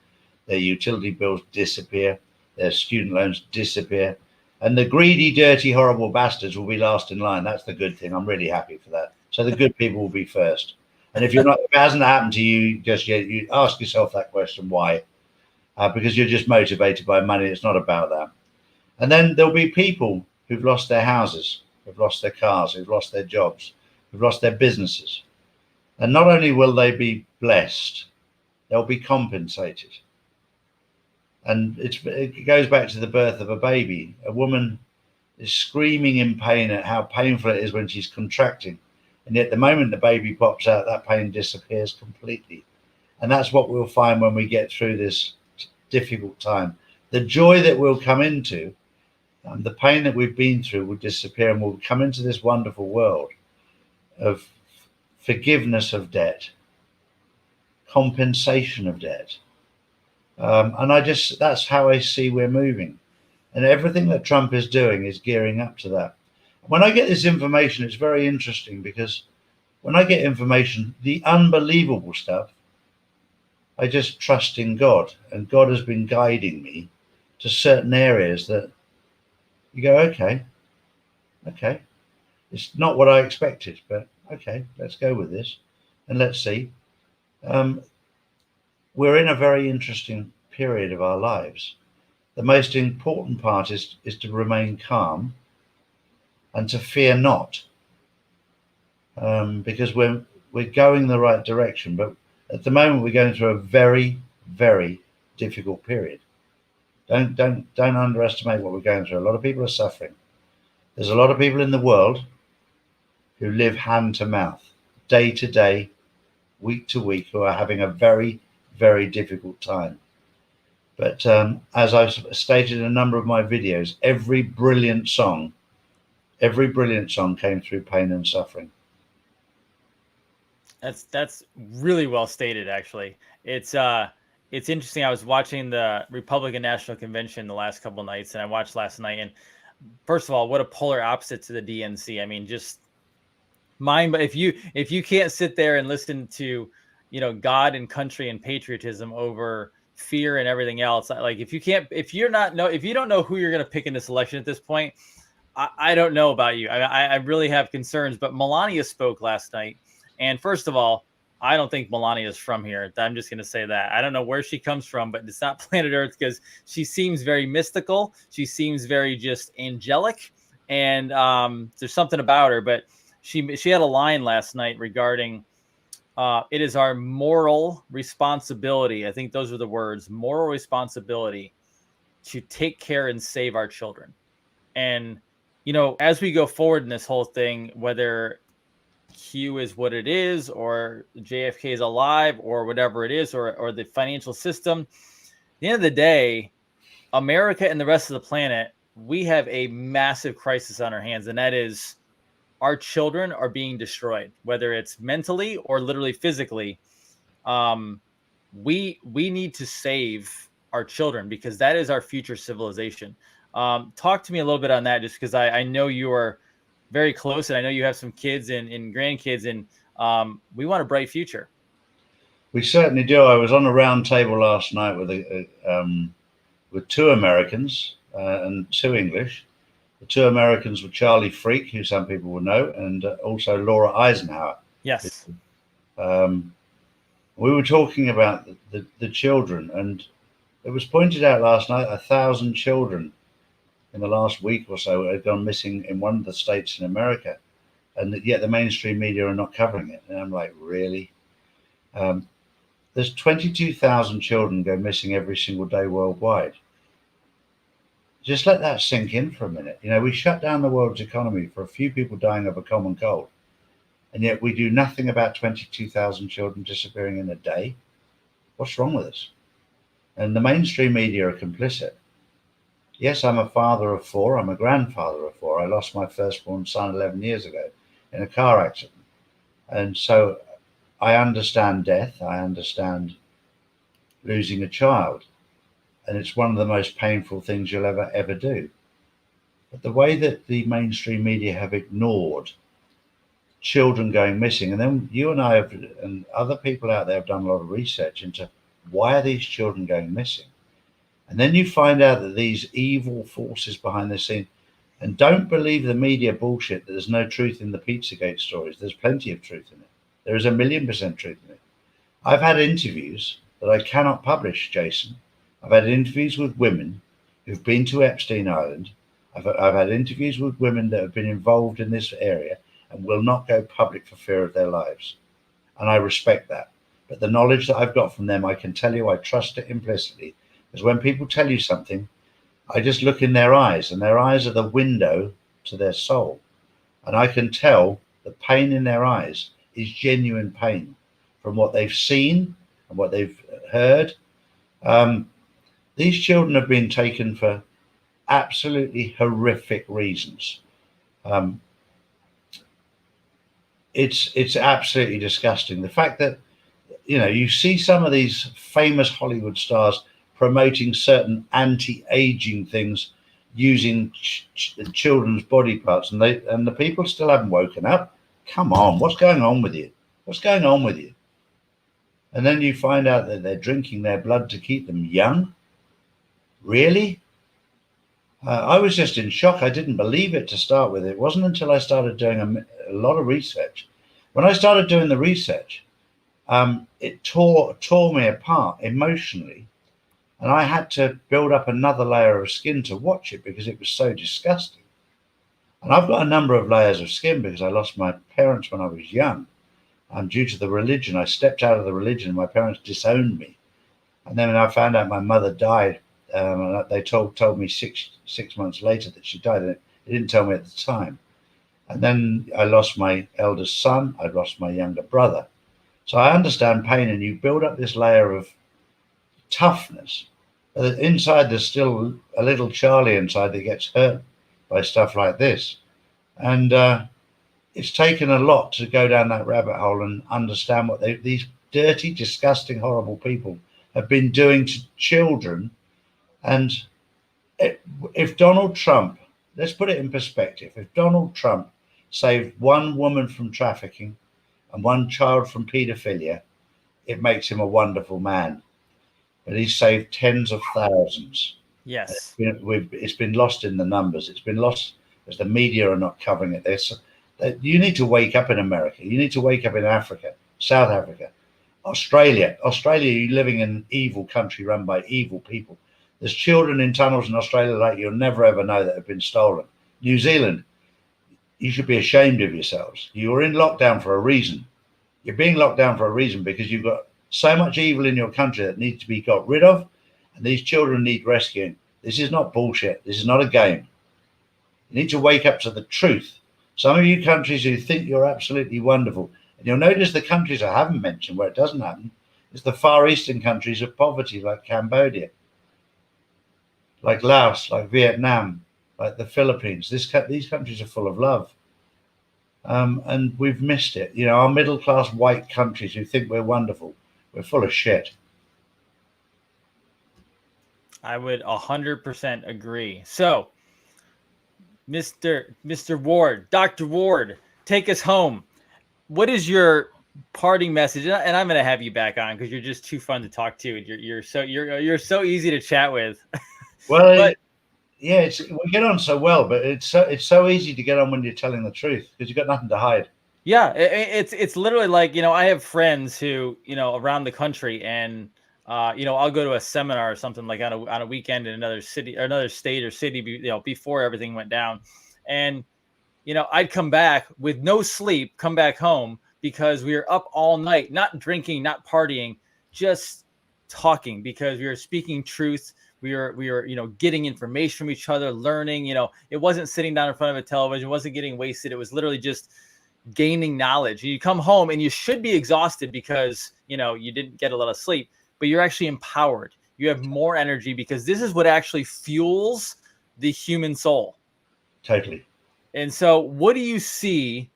their utility bills disappear, their student loans disappear, and the greedy, dirty, horrible bastards will be last in line. That's the good thing. I'm really happy for that. So the good people will be first. And if it hasn't happened to you just yet, you ask yourself that question: why? Because you're just motivated by money. It's not about that. And then there'll be people who've lost their houses, who've lost their cars, who've lost their jobs, who've lost their businesses. And not only will they be blessed, they'll be compensated. And it goes back to the birth of a baby. A woman is screaming in pain at how painful it is when she's contracting. And yet the moment the baby pops out, that pain disappears completely. And that's what we'll find when we get through this difficult time. The joy that we'll come into, the pain that we've been through will disappear, and we'll come into this wonderful world of forgiveness of debt, compensation of debt. And that's how I see we're moving. And everything that Trump is doing is gearing up to that. When I get this information, it's very interesting, because when I get information, the unbelievable stuff, I just trust in God. And God has been guiding me to certain areas that you go, okay. It's not what I expected, but okay, let's go with this and let's see. We're in a very interesting period of our lives. The most important part is to remain calm and to fear not, because we're going the right direction, but at the moment we're going through a very, very difficult period. Don't underestimate what we're going through. A lot of people are suffering. There's a lot of people in the world who live hand to mouth, day to day, week to week, who are having a very, very difficult time. But as I've stated in a number of my videos, every brilliant song came through pain and suffering. That's really well stated, actually. It's interesting. I was watching the Republican National Convention the last couple of nights, and I watched last night. And first of all, what a polar opposite to the DNC. I mean, just mine. But if you can't sit there and listen to, God and country and patriotism over fear and everything else, like if you don't know who you're going to pick in this election at this point, I don't know about you. I really have concerns. But Melania spoke last night. And first of all, I don't think Melania is from here. I'm just going to say that. I don't know where she comes from, but it's not planet Earth, because she seems very mystical. She seems very just angelic. And there's something about her. But she had a line last night regarding it is our moral responsibility. I think those are the words, moral responsibility, to take care and save our children. And, as we go forward in this whole thing, whether Q is what it is, or JFK is alive, or whatever it is, or the financial system, at the end of the day, America and the rest of the planet, we have a massive crisis on our hands, and that is our children are being destroyed, whether it's mentally or literally physically. We need to save our children, because that is our future civilization. Talk to me a little bit on that, just because I know you are very close, and I know you have some kids and grandkids, and we want a bright future. We certainly do. I was on a round table last night with two Americans and two English. The two Americans were Charlie Freak, who some people will know, and also Laura Eisenhower. Yes. We were talking about the children, and it was pointed out last night 1,000 children in the last week or so had gone missing in one of the states in America, and yet the mainstream media are not covering it. And I'm like, really? There's 22,000 children go missing every single day worldwide. Just let that sink in for a minute. We shut down the world's economy for a few people dying of a common cold, and yet we do nothing about 22,000 children disappearing in a day. What's wrong with us? And the mainstream media are complicit. Yes, I'm a father of four. I'm a grandfather of four. I lost my firstborn son 11 years ago in a car accident. And so I understand death. I understand losing a child. And it's one of the most painful things you'll ever do. But the way that the mainstream media have ignored children going missing, and then you and I and other people out there have done a lot of research into why are these children going missing. And then you find out that these evil forces behind the scene, and don't believe the media bullshit that there's no truth in the Pizzagate stories. There's plenty of truth in it. There is 1,000,000% truth in it. I've had interviews that I cannot publish, Jason. I've had interviews with women who've been to Epstein Island. I've had interviews with women that have been involved in this area and will not go public for fear of their lives. And I respect that. But the knowledge that I've got from them, I can tell you I trust it implicitly. Because when people tell you something, I just look in their eyes, and their eyes are the window to their soul. And I can tell the pain in their eyes is genuine pain from what they've seen and what they've heard. These children have been taken for absolutely horrific reasons. It's absolutely disgusting. The fact that, you see some of these famous Hollywood stars promoting certain anti-aging things using children's body parts, and the people still haven't woken up. Come on, what's going on with you? What's going on with you? And then you find out that they're drinking their blood to keep them young. Really? I was just in shock. I didn't believe it to start with. It wasn't until I started doing a lot of research. When I started doing the research, it tore me apart emotionally. And I had to build up another layer of skin to watch it because it was so disgusting. And I've got a number of layers of skin because I lost my parents when I was young. due to the religion. I stepped out of the religion, and my parents disowned me. And then when I found out my mother died, and they told me six months later that she died. And they didn't tell me at the time. And then I lost my eldest son. I lost my younger brother. So I understand pain, and you build up this layer of toughness. Inside, there's still a little Charlie inside that gets hurt by stuff like this. And it's taken a lot to go down that rabbit hole and understand what these dirty, disgusting, horrible people have been doing to children. And if Donald Trump, let's put it in perspective, if Donald Trump saved one woman from trafficking and one child from paedophilia, it makes him a wonderful man. But he's saved tens of thousands. Yes. It's been lost in the numbers. It's been lost as the media are not covering it. You need to wake up in America. You need to wake up in Africa, South Africa, Australia. Australia, you're living in an evil country run by evil people. There's children in tunnels in Australia like you'll never ever know that have been stolen. New Zealand, you should be ashamed of yourselves. You are in lockdown for a reason. You're being locked down for a reason because you've got so much evil in your country that needs to be got rid of, and these children need rescuing. This is not bullshit. This is not a game. You need to wake up to the truth. Some of you countries who think you're absolutely wonderful, and you'll notice the countries I haven't mentioned where it doesn't happen, is the Far Eastern countries of poverty like Cambodia, like Laos, like Vietnam, like the Philippines. These countries are full of love. And we've missed it. You know, our middle-class white countries who think we're wonderful, we're full of shit. I would 100% agree. So, Mr. Ward, Dr. Ward, take us home. What is your parting message? And I'm going to have you back on because you're just too fun to talk to. You're so easy to chat with. Well, but yeah, we get on so well, but it's so easy to get on when you're telling the truth because you've got nothing to hide. Yeah, it's literally like, I have friends who, around the country, and I'll go to a seminar or something like on a weekend in another city or another state or city, before everything went down. And, I'd come back with no sleep, come back home because we were up all night, not drinking, not partying, just talking because we were speaking truth. We were, getting information from each other, learning, it wasn't sitting down in front of a television, it wasn't getting wasted. It was literally just gaining knowledge. You come home and you should be exhausted because, you didn't get a lot of sleep, but you're actually empowered. You have more energy because this is what actually fuels the human soul. Totally. And so what do you see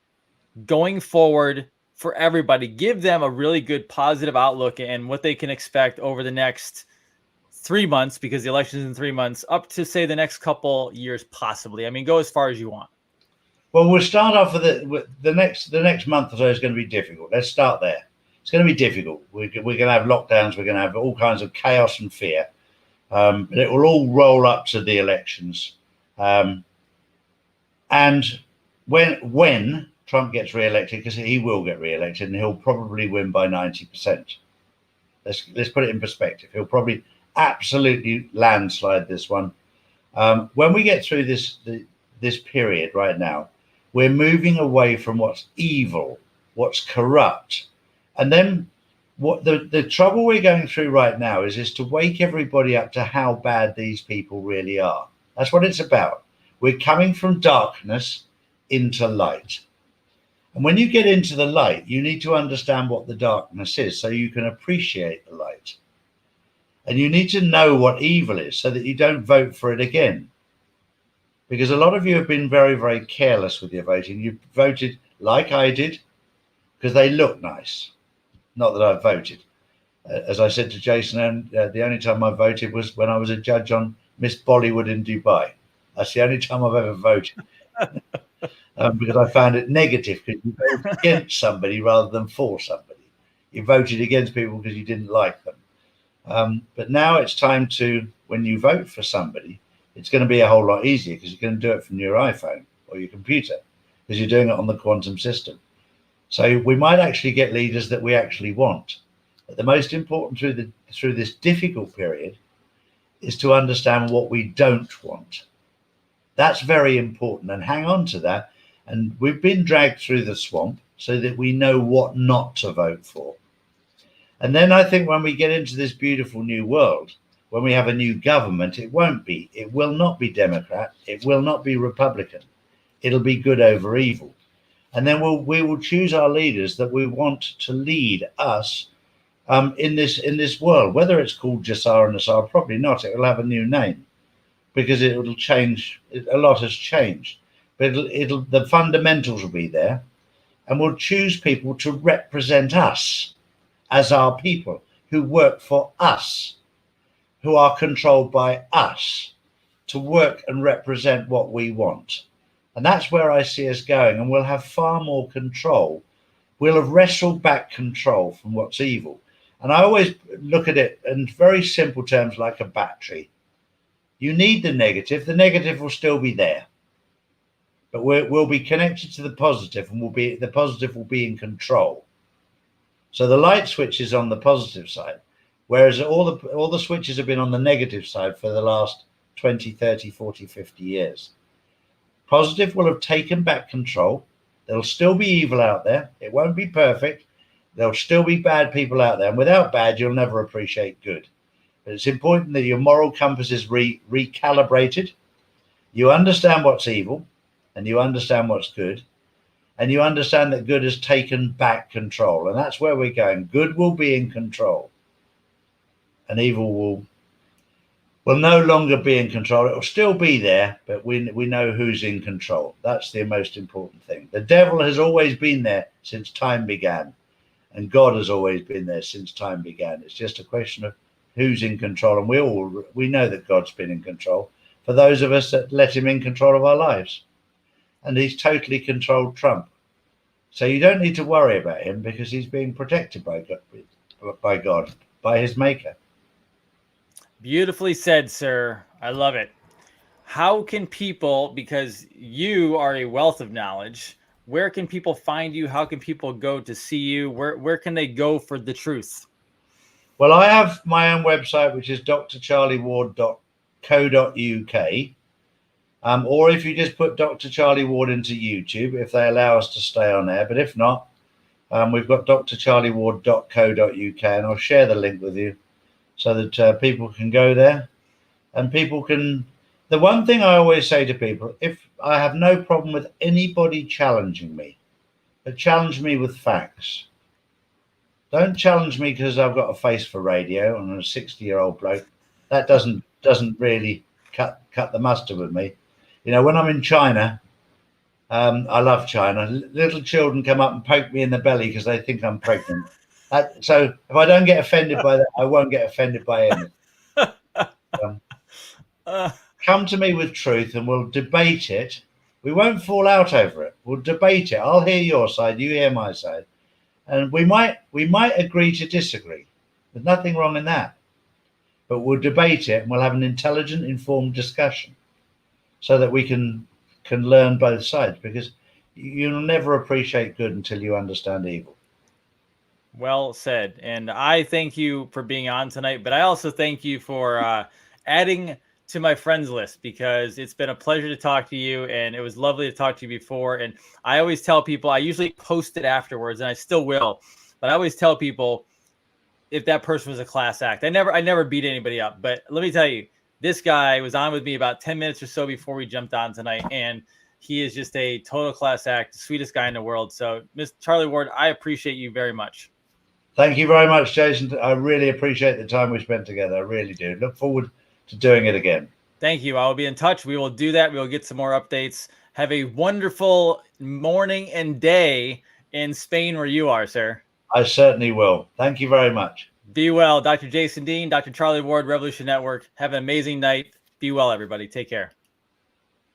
going forward for everybody? Give them a really good positive outlook and what they can expect over the next 3 months, because the election is in 3 months, up to say the next couple years, possibly. I mean, go as far as you want. Well, we'll start off with the next month or so is going to be difficult. Let's start there. It's going to be difficult. We're going to have lockdowns. We're going to have all kinds of chaos and fear. It will all roll up to the elections. And when Trump gets re-elected, because he will get re-elected, and he'll probably win by 90%. Let's put it in perspective. He'll probably absolutely landslide this one. When we get through this period right now, we're moving away from what's evil, what's corrupt. And then what the trouble we're going through right now is to wake everybody up to how bad these people really are. That's what it's about. We're coming from darkness into light. And when you get into the light, you need to understand what the darkness is so you can appreciate the light. And you need to know what evil is so that you don't vote for it again. Because a lot of you have been very, very careless with your voting. You voted like I did because they look nice. Not that I voted. As I said to Jason, the only time I voted was when I was a judge on Miss Bollywood in Dubai. That's the only time I've ever voted. Because I found it negative because you voted against somebody rather than for somebody. You voted against people because you didn't like them. But now it's time to, when you vote for somebody, it's going to be a whole lot easier because you can do it from your iPhone or your computer because you're doing it on the quantum system. So we might actually get leaders that we actually want. But the most important through this difficult period is to understand what we don't want. That's very important, and hang on to that. And we've been dragged through the swamp. so that we know what not to vote for. And then I think when we get into this beautiful new world, when we have a new government, it will not be Democrat, it will not be Republican. It'll be good over evil. And then we will choose our leaders that we want to lead us in this world. Whether it's called GESARA, NESARA, probably not. It will have a new name because it will change. A lot has changed, but the fundamentals will be there, and we'll choose people to represent us as our people, who work for us, who are controlled by us, to work and represent what we want. And that's where I see us going, and we'll have far more control. We'll have wrestled back control from what's evil. And I always look at it in very simple terms, like a battery. You need the negative will still be there, but we'll be connected to the positive, and the positive will be in control. So the light switch is on the positive side, whereas all the switches have been on the negative side for the last 20, 30, 40, 50 years. Positive will have taken back control. There'll still be evil out there. It won't be perfect. There'll still be bad people out there. And without bad, you'll never appreciate good. But it's important that your moral compass is recalibrated. You understand what's evil, and you understand what's good. And you understand that good has taken back control. And that's where we're going. Good will be in control, and evil will no longer be in control. It will still be there, but we know who's in control. That's the most important thing. The devil has always been there since time began, and God has always been there since time began. It's just a question of who's in control, and we know that God's been in control for those of us that let him in control of our lives. And he's totally controlled Trump. So you don't need to worry about him, because he's being protected by God, by his maker. Beautifully said, sir. I love it. How can people, because you are a wealth of knowledge, where can people find you? How can people go to see you? Where can they go for the truth? Well, I have my own website, which is drcharlieward.co.uk. Or if you just put Dr. Charlie Ward into YouTube, if they allow us to stay on there. But if not, we've got drcharlieward.co.uk, and I'll share the link with you so that people can go there, and people can. The one thing I always say to people, if I have no problem with anybody challenging me, but challenge me with facts. Don't challenge me because I've got a face for radio and I'm a 60-year-old bloke. That doesn't really cut the mustard with me. You know, when I'm in China, I love China. Little children come up and poke me in the belly because they think I'm pregnant. So if I don't get offended by that, I won't get offended by anything. Come to me with truth, and we'll debate it. We won't fall out over it. We'll debate it. I'll hear your side, you hear my side, and we might agree to disagree. There's nothing wrong in that. But we'll debate it, and we'll have an intelligent, informed discussion, so that we can learn both sides, because you'll never appreciate good until you understand evil. Well said. And I thank you for being on tonight, but I also thank you for adding to my friends list, because it's been a pleasure to talk to you, and it was lovely to talk to you before. And I always tell people, I usually post it afterwards, and I still will, but I always tell people, if that person was a class act. I never beat anybody up, but let me tell you, this guy was on with me about 10 minutes or so before we jumped on tonight, and he is just a total class act, the sweetest guy in the world. So, Mr. Charlie Ward, I appreciate you very much. Thank you very much, Jason. I really appreciate the time we spent together. I really do. Look forward to doing it again. Thank you. I will be in touch. We will do that. We will get some more updates. Have a wonderful morning and day in Spain where you are, sir. I certainly will. Thank you very much. Be well. Dr. Jason Dean, Dr. Charlie Ward, Revolution Network. Have an amazing night. Be well, everybody. Take care.